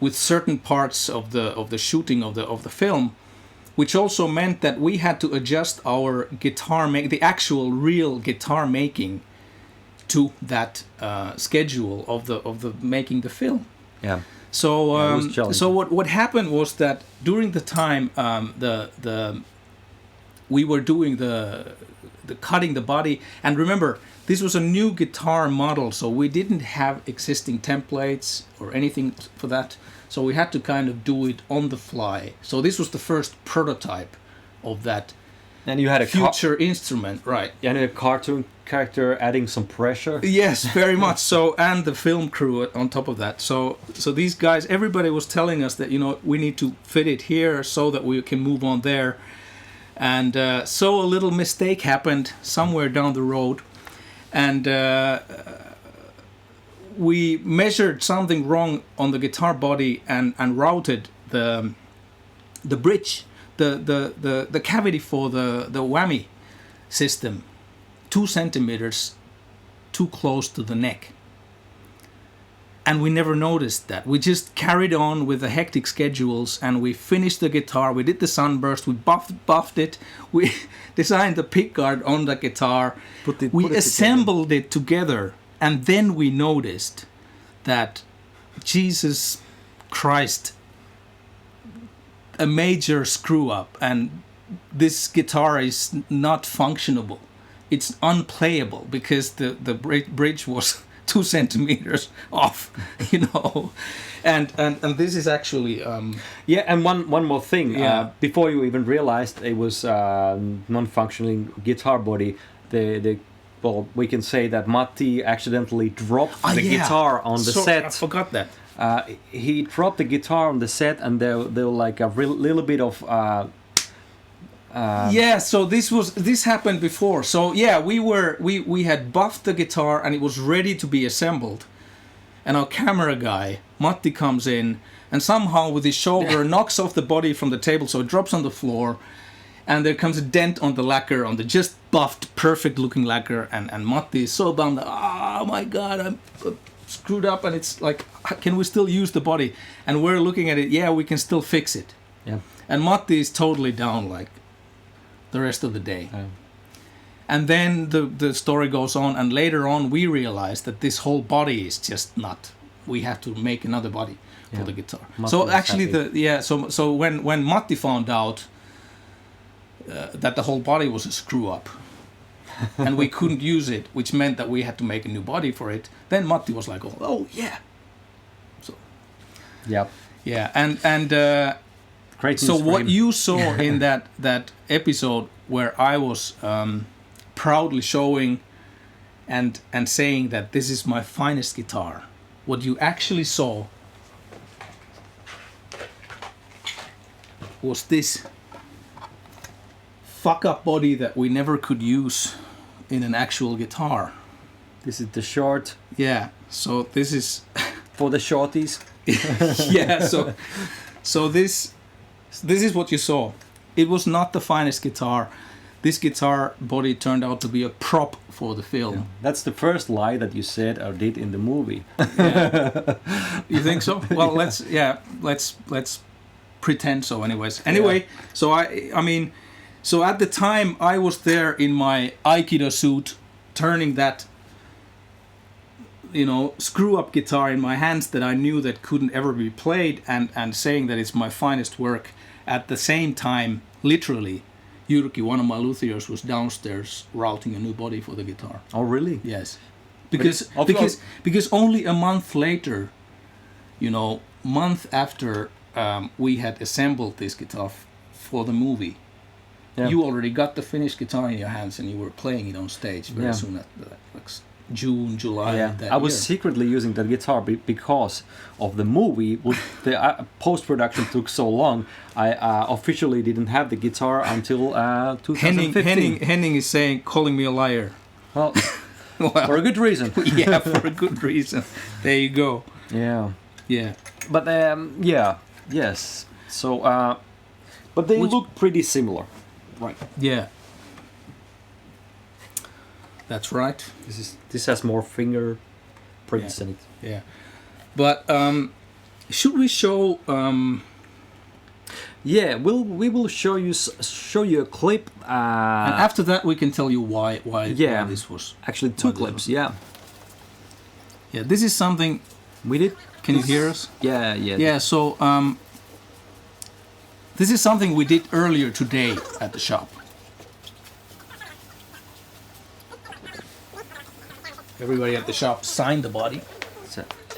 with certain parts of the shooting of the film, which also meant that we had to adjust our the actual real guitar making to that schedule of the making the film. Yeah. So what happened was that during the time we were doing the cutting the body, and remember, this was a new guitar model, so we didn't have existing templates or anything for that, so we had to kind of do it on the fly. So this was the first prototype of that. And you had a future instrument, right? And a cartoon character adding some pressure. Yes, very much so, and the film crew on top of that. So these guys, everybody was telling us that we need to fit it here so that we can move on there. And so a little mistake happened somewhere down the road, and we measured something wrong on the guitar body and routed the bridge, the cavity for the whammy system 2 centimeters too close to the neck. And we never noticed that. We just carried on with the hectic schedules, and we finished the guitar. We did the sunburst. We buffed it. We designed the pickguard on the guitar. We assembled it together, and then we noticed that Jesus Christ, a major screw up, and this guitar is not functionable. It's unplayable because the bridge was 2 centimeters off, and this is actually and one more thing. Before you even realized it was non-functioning guitar body, we can say that Matti accidentally dropped the guitar on the set. I forgot that. He dropped the guitar on the set, and there were like a little bit of. So this happened before. So we had buffed the guitar and it was ready to be assembled, and our camera guy Matti comes in and somehow with his shoulder knocks off the body from the table, so it drops on the floor, and there comes a dent on the lacquer, on the just buffed, perfect looking lacquer, and Matti is so bummed. Oh my god, I'm screwed up, and it's like, can we still use the body? And we're looking at it. Yeah, we can still fix it. Yeah. And Matti is totally down, like the rest of the day. And then the story goes on, and later on we realize that this whole body is just not. We have to make another body for the guitar. Matti so actually happy. So when Matti found out that the whole body was a screw up and we couldn't use it, which meant that we had to make a new body for it, then Matti was like, oh yeah. So and great. So what you saw in that episode where I was proudly showing and saying that this is my finest guitar, what you actually saw was this fuck up body that we never could use in an actual guitar. This is the short Yeah, so this is for the shorties. yeah. So this is what you saw. It was not the finest guitar. This guitar body turned out to be a prop for the film. That's the first lie that you said or did in the movie. You think so? Well, let's pretend so. Anyway, so I mean, so at the time I was there in my Aikido suit, turning that, screw up guitar in my hands that I knew that couldn't ever be played, and saying that it's my finest work. At the same time, literally, Jyrki, one of my luthiers, was downstairs routing a new body for the guitar. Oh, really? Yes, because only a month later, month after we had assembled this guitar for the movie, you already got the finished guitar in your hands and you were playing it on stage very soon after that, like June, July. That I was year. secretly using that guitar because of the movie. The post-production took so long. I officially didn't have the guitar until 2015. Henning is calling me a liar. Well, for a good reason. Yeah, for a good reason. There you go. Yeah. But yes. So, but they look pretty similar, right? Yeah. That's right. This has more fingerprints in it. Yeah. But should we show? We will show you a clip. And after that, we can tell you why this was. Actually, two clips. Yeah. Yeah. This is something we did. Can you hear us? Yeah. Yeah. So this is something we did earlier today at the shop. Everybody at the shop signed the body.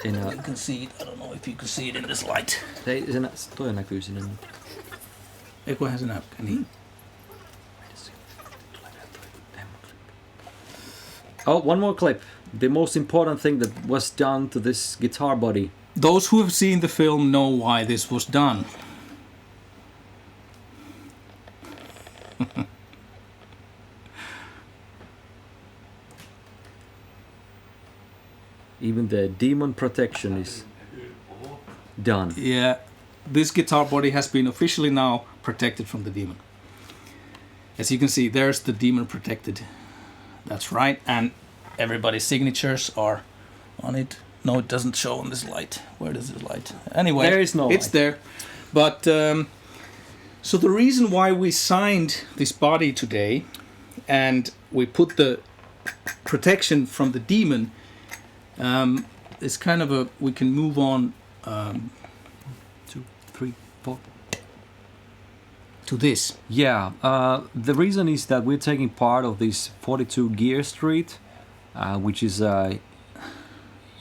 You can see it. I don't know if you can see it in this light. Toi näkyy sinne. Eiköhän se näy. Niin. Oh, one more clip. The most important thing that was done to this guitar body. Those who have seen the film know why this was done. Even the demon protection is done. Yeah, this guitar body has been officially now protected from the demon. As you can see, there's the demon protected. That's right, and everybody's signatures are on it. No, it doesn't show on this light. Where does this light? Anyway, there is no it's light. There. But so the reason why we signed this body today, and we put the protection from the demon. It's kind of we can move on 2, 3, 4 to this. Yeah, the reason is that we're taking part of this 42 Gear Street, which is a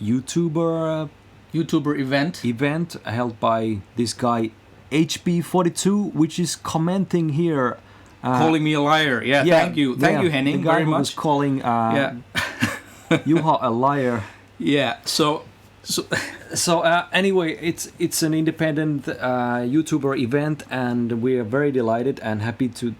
YouTuber event held by this guy HP42, which is commenting here, calling me a liar. Yeah, thank you, Henning, the guy very who much. Was calling Juha a liar. Yeah. So anyway, it's an independent YouTuber event, and we are very delighted and happy to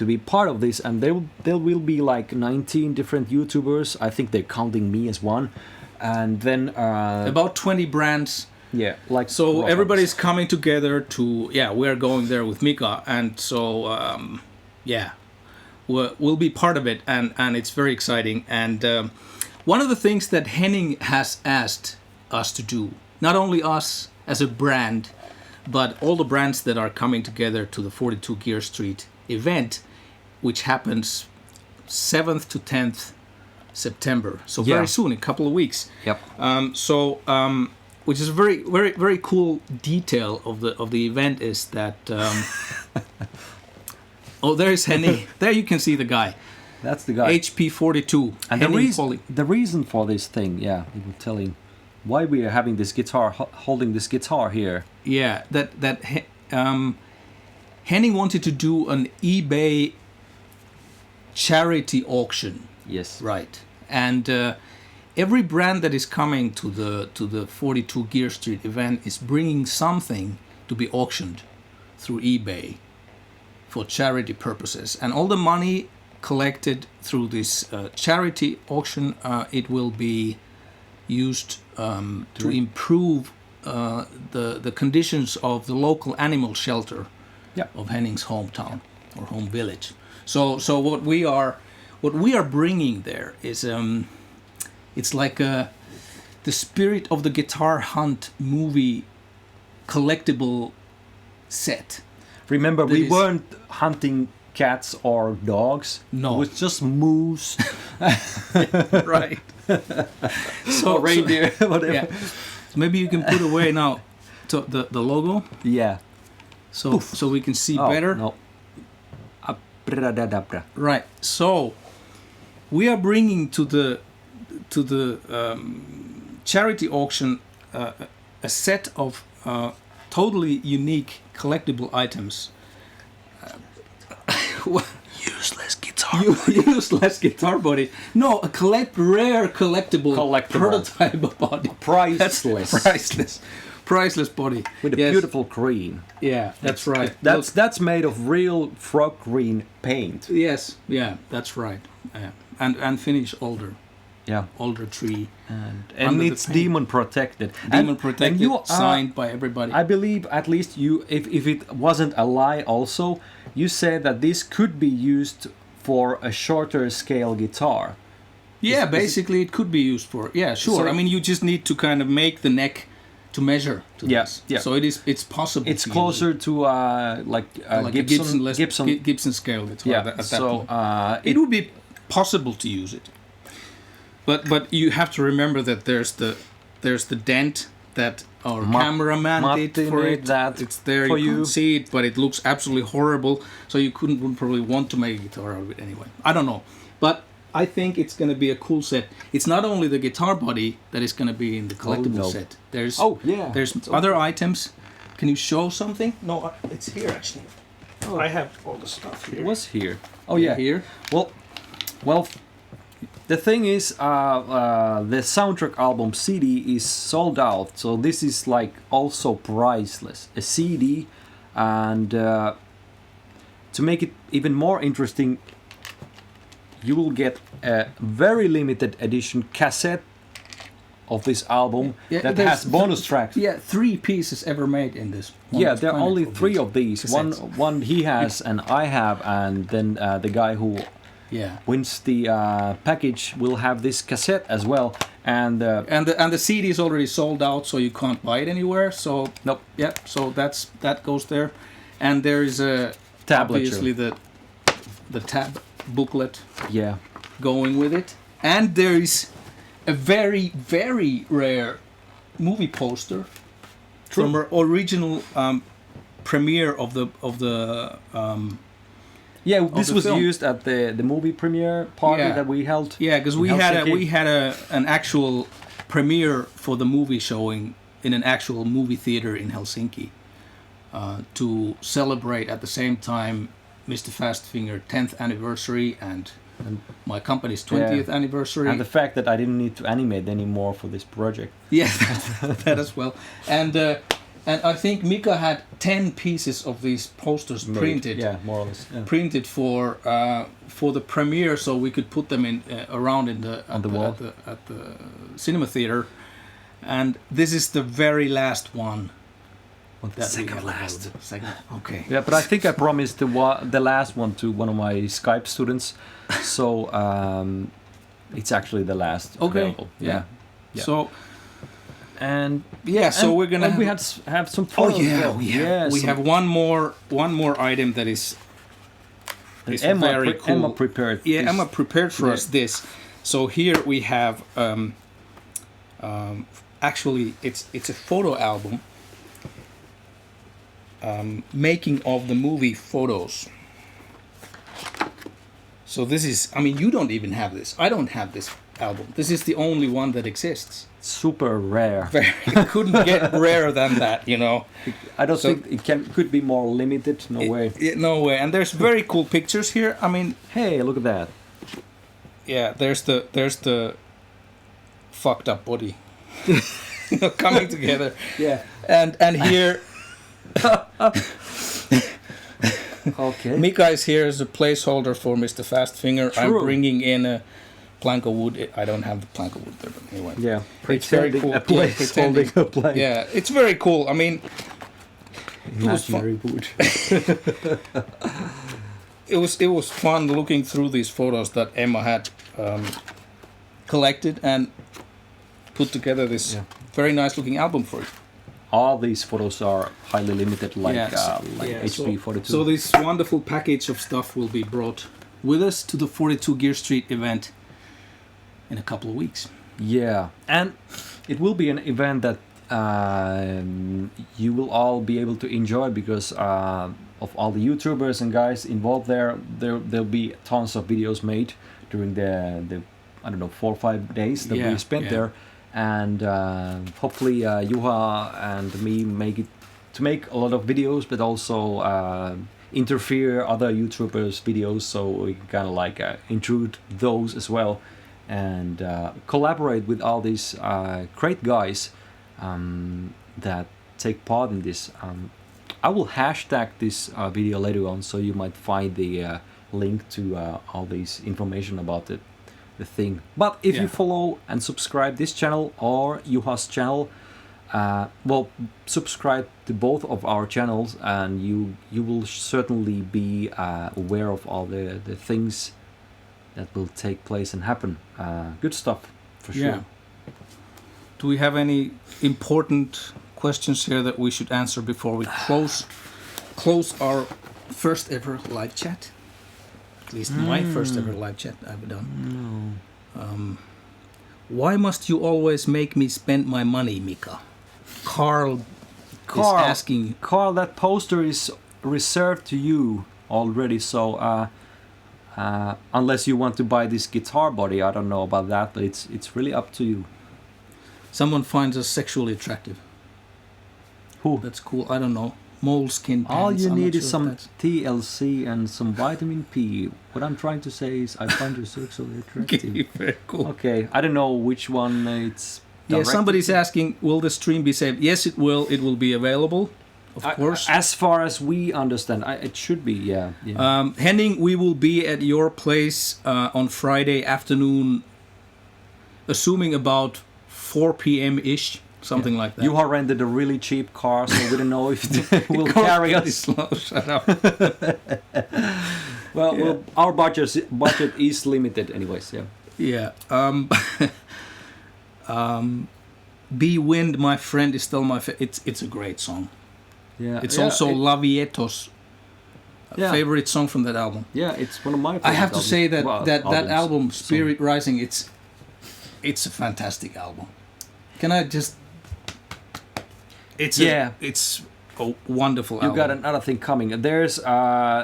be part of this. And there will be like 19 different YouTubers. I think they're counting me as one, and then about 20 brands. Yeah, like so everybody's coming together to we're going there with Mika, and so we'll be part of it, and it's very exciting. And one of the things that Henning has asked us to do, not only us as a brand, but all the brands that are coming together to the 42 Gear Street event, which happens 7th to 10th September. So very soon, a couple of weeks. Yep. Which is a very, very, very cool detail of the event is that. Oh, there's Henning. There you can see the guy. That's the guy. HP42. And the reason for this thing, we were telling why we are having this guitar, holding this guitar here. Yeah, that Henning wanted to do an eBay charity auction. Yes. Right. And every brand that is coming to the 42 Gear Street event is bringing something to be auctioned through eBay for charity purposes, and all the money collected through this charity auction, it will be used to improve the conditions of the local animal shelter of Henning's hometown or home village. So what we are bringing there is it's like the spirit of the Guitar Hunt movie collectible set. Remember, we weren't hunting cats or dogs. No. It was just moose. Right. Or reindeer, whatever. Yeah. Maybe you can put away now the logo. Yeah. So we can see better. No. Abradadabra. Right. So we are bringing to the charity auction a set of totally unique collectible items. Useless guitar. Useless guitar body. No, a rare collectible prototype body. Priceless. Priceless body. With a beautiful green. Yeah, that's right. That's made of real frog green paint. Yes, yeah, that's right. And finish older. Yeah. Older tree. And it's demon protected. Demon protected, and you signed by everybody. I believe at least you, if it wasn't a lie also, you said that this could be used for a shorter scale guitar. Yeah, basically it could be used for, yeah, sure. So I mean, you just need to kind of make the neck to measure to this. Yeah. So it's possible. It's to closer use to like a Gibson scale guitar. Yeah, at that so point. It would be possible to use it. But you have to remember that there's the dent that our cameraman did for it. It's there, you can't see it, but it looks absolutely horrible. So you wouldn't probably want to make a guitar out of it anyway. I don't know, but I think it's going to be a cool set. It's not only the guitar body that is going to be in the collectible set. There's other items. Can you show something? No, it's here actually. I have all the stuff here. It was here. Oh yeah, here. Well. The thing is, the soundtrack album CD is sold out, so this is like also priceless. A CD, and to make it even more interesting, you will get a very limited edition cassette of this album that has bonus tracks. Yeah, 3 pieces ever made in this. Yeah, there are only 3 of these. One he has, and I have, and then the guy who wins the package will have this cassette as well, and the CD is already sold out, so you can't buy it anywhere. So nope. Yeah, so that goes there, and there is a obviously the tab booklet. Yeah, going with it, and there is a very very rare movie poster from our original premiere of the. Yeah, this was used at the movie premiere party that we held. Yeah, because we had an actual premiere for the movie showing in an actual movie theater in Helsinki to celebrate at the same time Mr. Fastfinger 10th anniversary and my company's 20th anniversary. And the fact that I didn't need to animate anymore for this project. Yeah, that as well. And I think Mika had 10 pieces of these posters printed. Yeah, more or less. Yeah. Printed for the premiere, so we could put them in around on the wall at the cinema theater. And this is the very last one. Second last. Okay. Yeah, but I think I promised the last one to one of my Skype students, so it's actually the last. Okay. Available. Yeah. So. And so we're gonna. We have some photos. We have one more item that is very cool. Emma prepared. Yeah, Emma prepared for us this. So here we have actually it's a photo album making of the movie photos. So this is, I mean, you don't even have this. I don't have this album. This is the only one that exists. Super rare. It couldn't get rarer than that, you know. I don't think it could be more limited. No way. No way. And there's very cool pictures here. I mean, hey, look at that. Yeah, there's the fucked up body coming together. Yeah. And here Okay. Mika is here as a placeholder for Mr. Fastfinger. I'm True. bringing in a plank of wood. I don't have the plank of wood there, but anyway. Yeah. It's very Pretending cool. a place, pretending. holding a plane. Yeah, it's very cool. I mean, it was fun. Imaginary wood. It was fun looking through these photos that Emma had collected and put together this very nice looking album for you. All these photos are highly limited, like HP 42. So this wonderful package of stuff will be brought with us to the 42 Gear Street event in a couple of weeks. Yeah, and it will be an event that you will all be able to enjoy because of all the YouTubers and guys involved there. There'll be tons of videos made during the I don't know 4 or 5 days that we spent there, and hopefully Juha and me make a lot of videos, but also interfere other YouTubers' videos, so we can kind of like intrude those as well, and collaborate with all these great guys that take part in this. I will hashtag this video later on, so you might find the link to all this information about the thing. But if you follow and subscribe this channel or Juha's channel, well, subscribe to both of our channels, and you will certainly be aware of all the things that will take place and happen. Good stuff, for sure. Yeah. Do we have any important questions here that we should answer before we close our first ever live chat? At least my first ever live chat I've done. No. Why must you always make me spend my money, Mika? Carl is asking. Carl, that poster is reserved to you already, so unless you want to buy this guitar body, I don't know about that, but it's really up to you. Someone finds us sexually attractive. Who? That's cool. I don't know. Moleskin pants. All you I'm need not is sure some if that's- TLC and some vitamin P. What I'm trying to say is I find you sexually attractive. Okay, very cool. Okay, I don't know which one it's Yeah, directed somebody's to. asking, will the stream be saved? Yes, it will. It will be available, of course. As far as we understand, it should be, yeah. Henning, we will be at your place on Friday afternoon, assuming about 4 p.m.-ish, something like that. Juha rented a really cheap car, so we don't know if it will carry us. Slow, shut up. Well, our budget is limited anyways, yeah. Yeah. Be Wind, my friend, is still my it's a great song. Yeah. It's also La Vieto's Yeah. favorite song from that album. Yeah, it's one of my favorite I have to say that that albums. album, Spirit Rising, it's a fantastic album. Can I just? It's it's a wonderful You album. got another thing coming. There's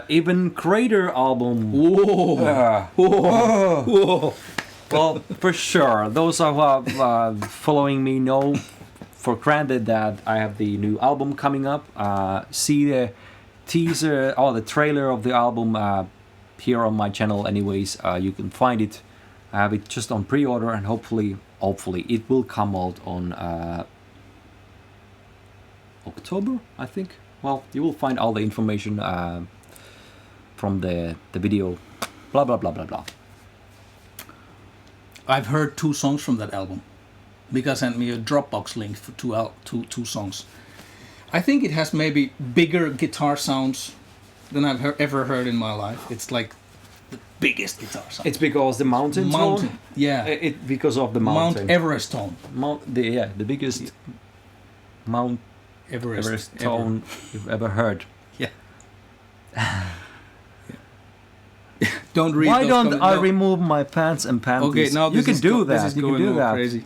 even greater album. Whoa! Whoa! Well, for sure, those who are following me know for granted that I have the new album coming up. See the teaser or the trailer of the album here on my channel. Anyways, you can find it. I have it just on pre-order, and hopefully it will come out on October, I think. Well, you will find all the information from the video. Blah blah blah blah blah. I've heard 2 songs from that album. Mika sent me a Dropbox link for two songs. I think it has maybe bigger guitar sounds than I've ever heard in my life. It's like the biggest guitar sound. It's because the mountain tone? Yeah. Because of the mountain. Mount Everest tone. The biggest Mount Everest tone you've ever heard. Yeah. Don't read. Why those don't comments. I remove my pants and panties? Okay, now you can do that. This is You can going do all that. crazy.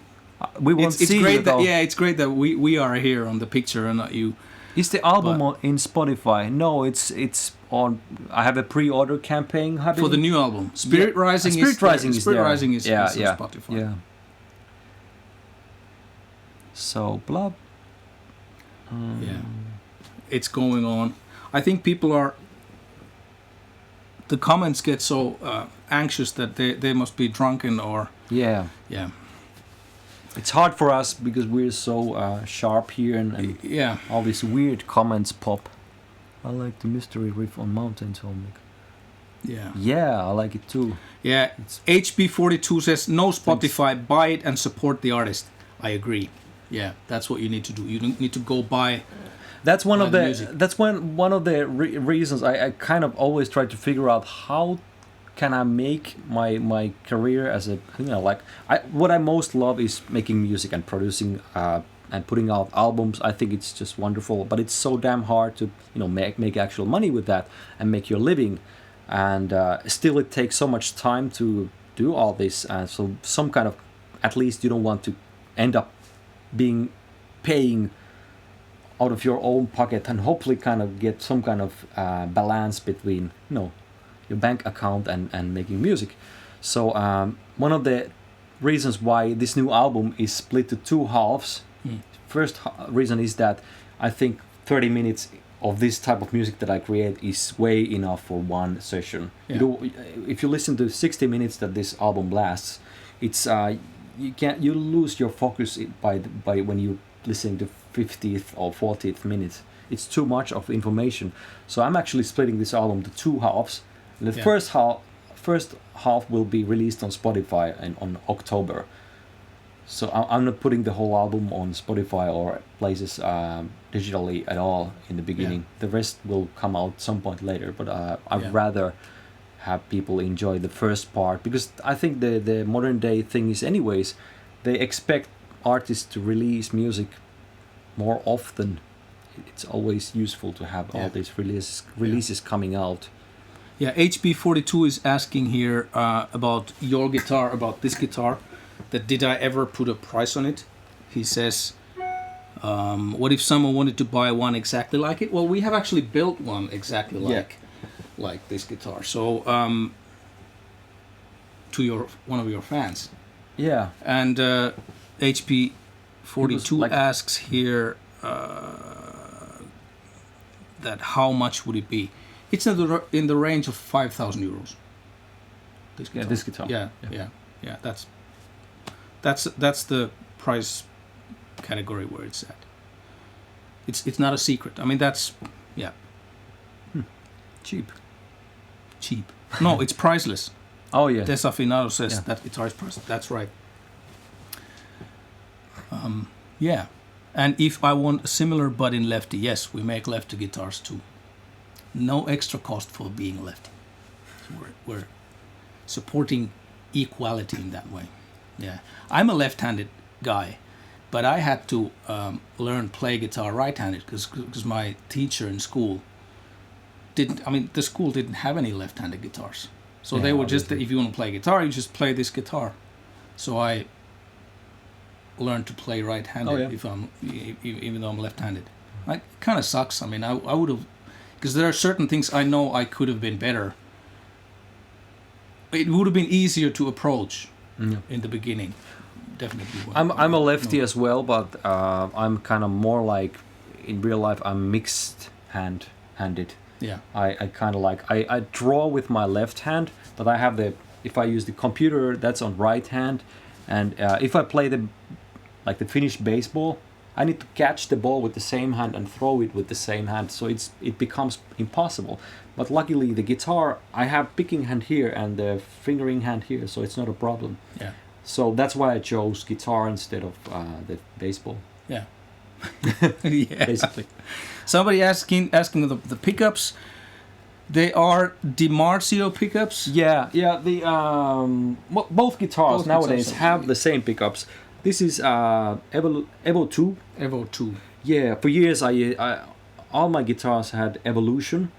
We won't It's see great it that though. it's great that we are here on the picture and not you. Is the album in Spotify? No, it's on. I have a pre-order campaign happening For the new album, Spirit Rising Spirit Rising is Spirit there. Rising is Yeah, on yeah, Spotify. yeah. So blah. Yeah, it's going on. I think people are. The comments get so anxious that they must be drunken or Yeah. yeah. It's hard for us because we're so sharp here and Yeah. all these weird comments pop. I like the mystery riff on Mountain Tone. Yeah. Yeah, I like it too. Yeah. HB42 says no Spotify. Buy it and support the artist. I agree. Yeah, that's what you need to do. You need to go buy. That's one of the music. that's one of the reasons I kind of always try to figure out how can I make my career as a what I most love is making music and producing and putting out albums. I think it's just wonderful, but it's so damn hard to make actual money with that and make your living, and still it takes so much time to do all this. So some kind of, at least you don't want to end up paying out of your own pocket, and hopefully kind of get some kind of balance between your bank account and making music. So one of the reasons why this new album is split to two halves. First reason is that I think 30 minutes of this type of music that I create is way enough for one session. Yeah. If you listen to 60 minutes that this album lasts, it's you lose your focus by when you listen to 50th or 40th minute. It's too much of information. So I'm actually splitting this album to two halves. The first half will be released on Spotify on October. So I'm not putting the whole album on Spotify or places digitally at all in the beginning. The rest will come out some point later. But I'd rather have people enjoy the first part, because I think the modern day thing is anyways, they expect artists to release music more often. It's always useful to have all these releases coming out. Yeah, HB42 is asking here about your guitar, about this guitar, that did I ever put a price on it? He says, what if someone wanted to buy one exactly like it? Well, we have actually built one exactly like this guitar. So to one of your fans. Yeah. And HB42 asks here that how much would it be? It's in the range of 5,000 euros. This guitar. Yeah, this guitar. Yeah. That's the price category where it's at. It's not a secret. I mean, that's Cheap. No, it's priceless. Oh yeah. Desafinado says that guitar is priceless. That's right. Yeah. And if I want a similar but in lefty, yes, we make lefty guitars too. No extra cost for being lefty. So we're supporting equality in that way. Yeah, I'm a left-handed guy, but I had to learn play guitar right-handed because my teacher in school didn't. I mean, the school didn't have any left-handed guitars, so they were just, if you want to play guitar, you just play this guitar. So I learned to play right-handed even though I'm left-handed. It kind of sucks. I mean, I would have, because there are certain things I know I could have been better. It would have been easier to approach in the beginning. Definitely. I'm a lefty as well, but I'm kind of more like, in real life, I'm mixed-handed. Yeah. I kind of like, I draw with my left hand, but I have if I use the computer, that's on right hand, and if I play the Finnish baseball, I need to catch the ball with the same hand and throw it with the same hand, so it becomes impossible. But luckily the guitar, I have picking hand here and the fingering hand here, so it's not a problem. Yeah. So that's why I chose guitar instead of the baseball. Yeah. Basically. Somebody asking the pickups. They are DiMarzio pickups. Yeah. The both guitars nowadays have the same pickups. This is Evo 2. Evo 2. Yeah, for years all my guitars had Evolution.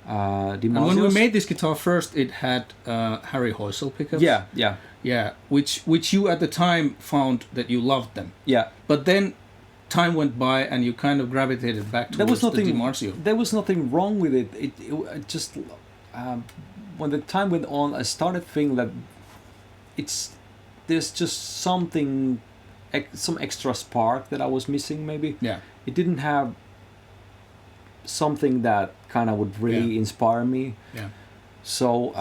And when we made this guitar first, it had Harry Hoysel pickups. Yeah, which you at the time found that you loved them. Yeah. But then time went by and you kind of gravitated back towards the DiMarzio. There was nothing wrong with it. It just when the time went on, I started thinking that there's just something, some extra spark that I was missing maybe. Yeah. It didn't have something that kind of would really inspire me. Yeah. So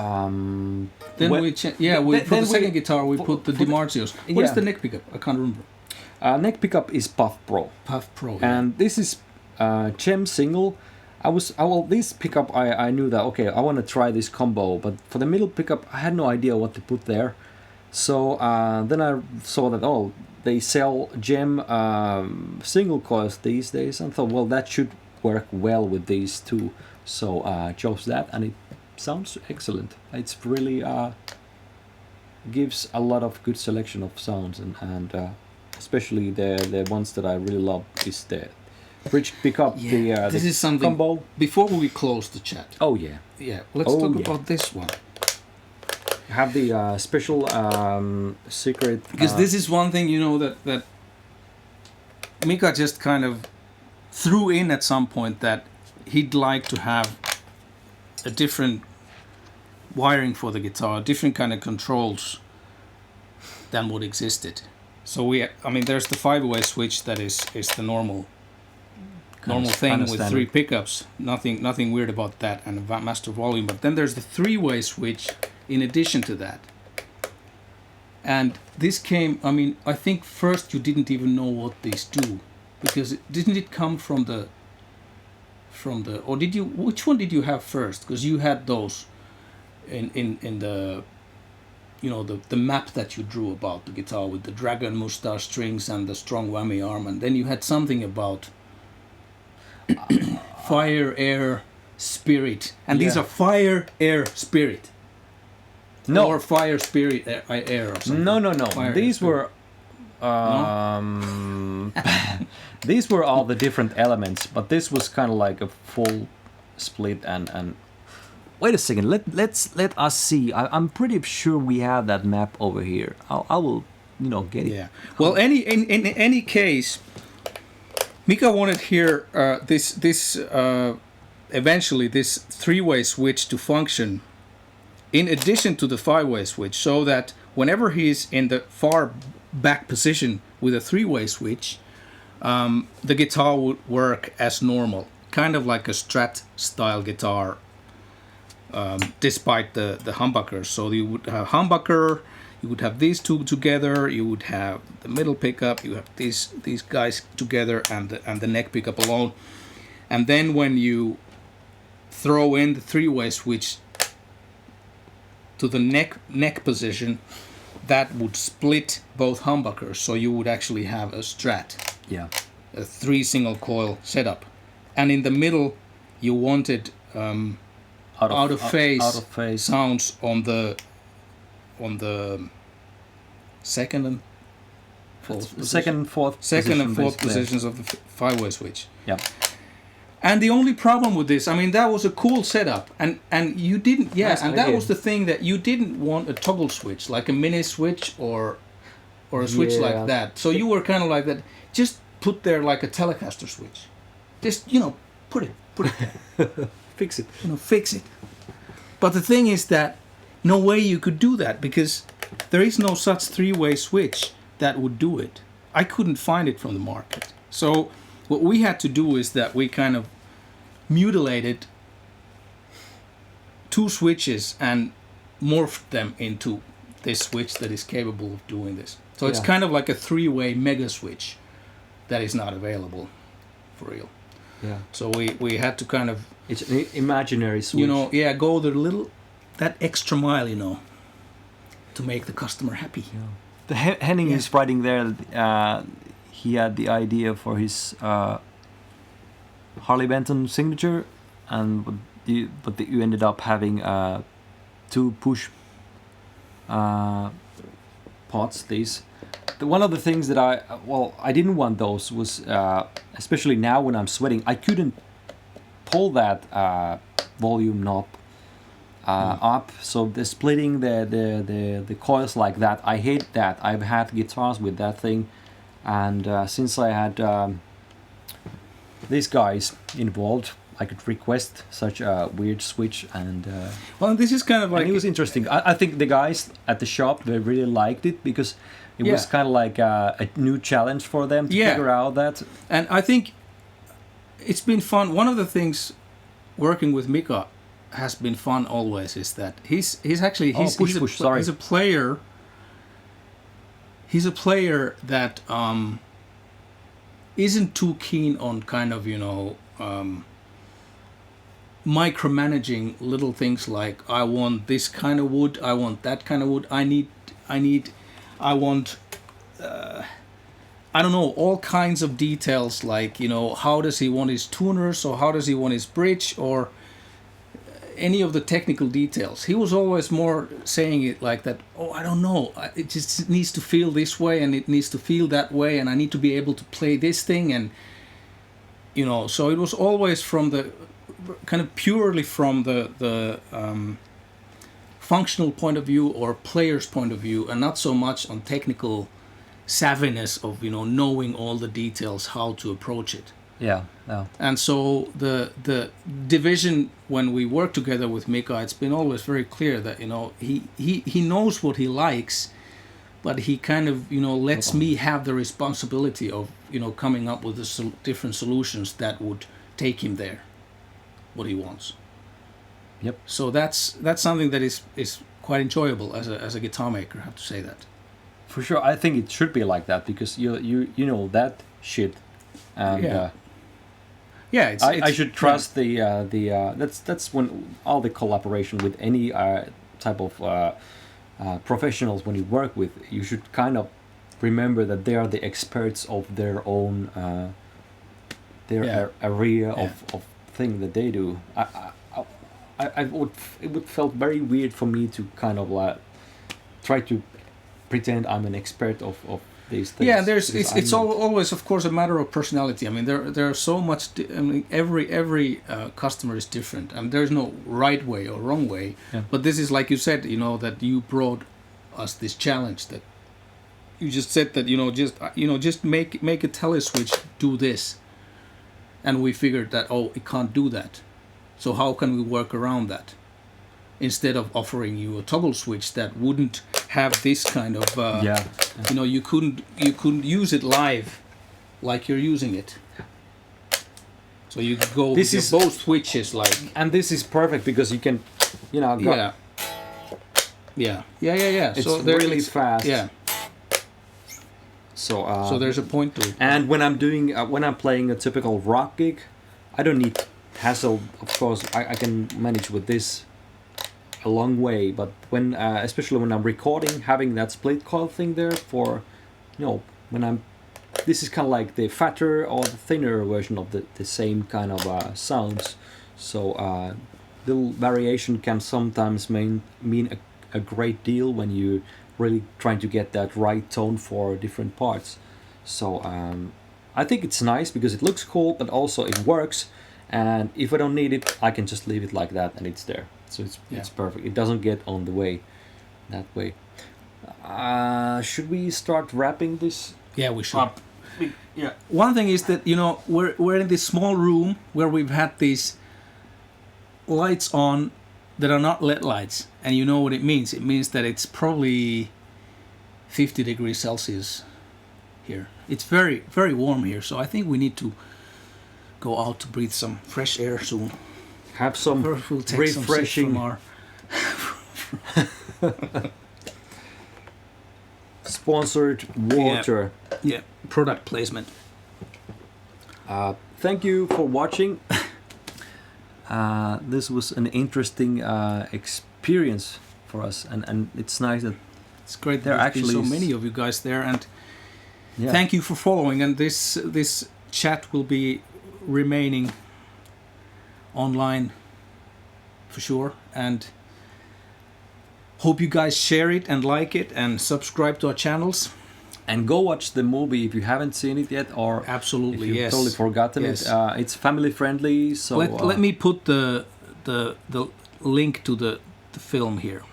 then we for the second guitar we put the DiMarzios. What is the neck pickup? I can't remember. Neck pickup is Puff Pro. Puff Pro. And this is Gem single. this pickup I knew that okay, I want to try this combo, but for the middle pickup I had no idea what to put there. So then I saw that they sell gem single coils these days, and thought, well, that should work well with these two. So I chose that, and it sounds excellent. It's really gives a lot of good selection of sounds, and especially the ones that I really love is the bridge pickup. This is something combo. Before we close the chat. Oh yeah. Yeah, let's talk about this one. Have the special secret, because this is one thing, you know, that Mika just kind of threw in at some point, that he'd like to have a different wiring for the guitar, different kind of controls than what existed. So there's the 5-way switch that is the normal thing with 3 pickups, nothing weird about that, and a master volume. But then there's the 3-way switch in addition to that. And this came, I think first you didn't even know what these do, because didn't it come from the, or did you, which one did you have first? Because you had those in the, you know, the map that you drew about the guitar with the dragon moustache strings and the strong whammy arm, and then you had something about fire, air, spirit, and these are fire, air, spirit. No. Or fire, spirit, air, or something. No. Fire, these were these were all the different elements, but this was kind of like a full split. And wait a second, let us see. I'm pretty sure we have that map over here. I will, get it. Yeah. Well, in any case, Mika wanted here this eventually this 3-way switch to function in addition to the 5-way switch, so that whenever he's in the far back position with a 3-way switch, the guitar would work as normal, kind of like a Strat style guitar, despite the humbuckers. So you would have humbucker, you would have these two together, you would have the middle pickup, you have these guys together, and the neck pickup alone. And then when you throw in the 3-way switch to the neck position, that would split both humbuckers, so you would actually have a Strat, a 3 single coil setup, and in the middle you wanted out of phase sounds on the second and fourth positions of the 5-way switch. Yeah. And the only problem with this, that was a cool setup, and you didn't, that was the thing, that you didn't want a toggle switch, like a mini switch or a switch like that. So you were kind of like that. Just put there like a Telecaster switch. Just put it there. Fix it. Fix it. But the thing is that no way you could do that, because there is no such 3-way switch that would do it. I couldn't find it from the market. So what we had to do is that we kind of mutilated 2 switches and morphed them into this switch that is capable of doing this. So it's kind of like a 3-way mega switch that is not available for real. Yeah. So we had to kind of... It's an imaginary switch. Go that extra mile, to make the customer happy. Yeah. The Henning is writing there. He had the idea for his Harley Benton signature, but you ended up having 2 push pots. These. One of the things that I didn't want those was, especially now when I'm sweating, I couldn't pull that volume knob up. So the splitting the coils like that, I hate that. I've had guitars with that thing. And since I had these guys involved, I could request such a weird switch, and this is kind of like... And it was interesting. I think the guys at the shop, they really liked it, because it was kind of like a new challenge for them to figure out that. And I think it's been fun. One of the things working with Mika has been fun always is that he's a player. He's a player that isn't too keen on kind of micromanaging little things like I want this kind of wood, I want that kind of wood, I want I don't know, all kinds of details like, you know, how does he want his tuners, or how does he want his bridge, or any of the technical details. He was always more saying it like that, oh, I don't know, it just needs to feel this way and it needs to feel that way, and I need to be able to play this thing, and you know, so it was always from the kind of purely from the functional point of view or player's point of view, and not so much on technical savviness of, you know, knowing all the details, how to approach it. Yeah. And so the division, when we work together with Mika, it's been always very clear that, you know, he knows what he likes, but he kind of, you know, lets me have the responsibility of, you know, coming up with the different solutions that would take him there, what he wants. Yep. So that's something that is quite enjoyable as a guitar maker, I have to say that. For sure, I think it should be like that, because you know that shit, and I should trust that's when all the collaboration with any type of professionals when you work with, you should kind of remember that they are the experts of their own area of thing that they do. It would felt very weird for me to kind of try to pretend I'm an expert of these things. Yeah, it's always, of course, a matter of personality. I mean, there are so much. I mean, every customer is different, and there's no right way or wrong way. Yeah. But this is, like you said, you know, that you brought us this challenge, that you just said that, just make a teleswitch do this, and we figured that, oh, it can't do that. So how can we work around that? Instead of offering you a toggle switch that wouldn't have this kind of, you know, you couldn't use it live, like you're using it. So you could go with both switches, like. And this is perfect because you can, you know. Yeah. It's so really fast. Yeah. So there's a point to it. And when I'm doing when I'm playing a typical rock gig, I don't need hassle. Of course, I can manage with this a long way. But when especially when I'm recording, having that split coil thing there for, you know, when I'm, this is kind of like the fatter or the thinner version of the same kind of sounds. So little variation can sometimes mean a great deal when you really trying to get that right tone for different parts. So I think it's nice because it looks cool, but also it works. And if I don't need it, I can just leave it like that, and it's there. So it's perfect. It doesn't get on the way that way. Should we start wrapping this? Yeah, we should. Up? Yeah. One thing is that, you know, we're in this small room where we've had these lights on that are not LED lights, and you know what it means. It means that it's probably 50 degrees Celsius here. It's very, very warm here, so I think we need to go out to breathe some fresh air soon. Have some We'll take refreshing some sponsored water. Yeah, product placement. Thank you for watching. This was an interesting experience for us, and it's nice that it's great there there's actually been so many of you guys there, and yeah. thank you for following. And this chat will be remaining online for sure, and hope you guys share it and like it and subscribe to our channels. And go watch the movie if you haven't seen it yet, or absolutely, if you've totally forgotten it. It's family friendly, so let me put the link to the film here.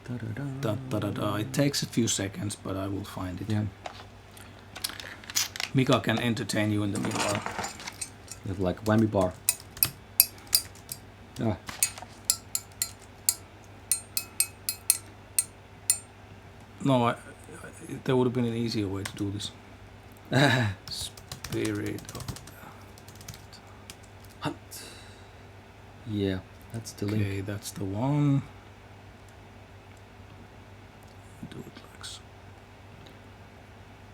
It takes a few seconds, but I will find it. Yeah. Mika can entertain you in the meanwhile. It's like whammy bar. Yeah. No, there would have been an easier way to do this. Spirit of Hunt. Yeah, that's the link. Okay, that's the one. Do it like so.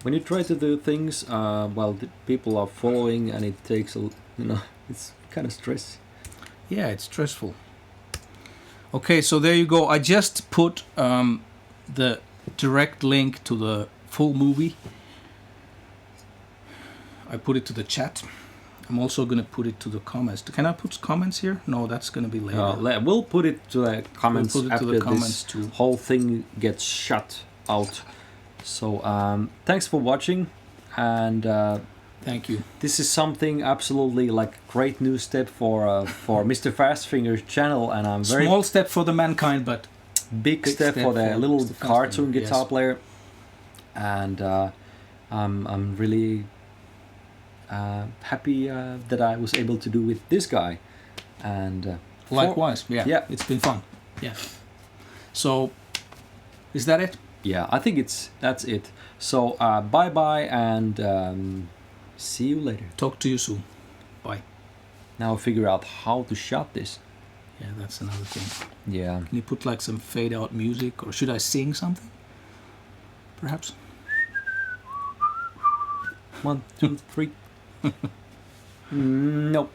When you try to do things while the people are following, and it takes it's kind of stress. Yeah, it's stressful. Okay, so there you go. I just put the direct link to the full movie. I put it to the chat. I'm also going to put it to the comments. Can I put comments here? No, that's going to be later. We'll put it to the comments We'll put it after to the comments this too. whole thing gets shut out. So thanks for watching, and Thank you. this is something absolutely like great new step for Mr. Fastfinger's channel, and I'm very Small step for the mankind, but big step for the little Mr. cartoon Fastfinger, guitar yes. player, and I'm really happy that I was able to do with this guy, and likewise, yeah, it's been fun. Yeah. So, is that it? Yeah, I think that's it. So bye bye, and see you later. Talk to you soon. Bye. Now figure out how to shot this. Yeah, that's another thing. Yeah. Can you put like some fade out music, or should I sing something? Perhaps. 1, 2, 3. Nope.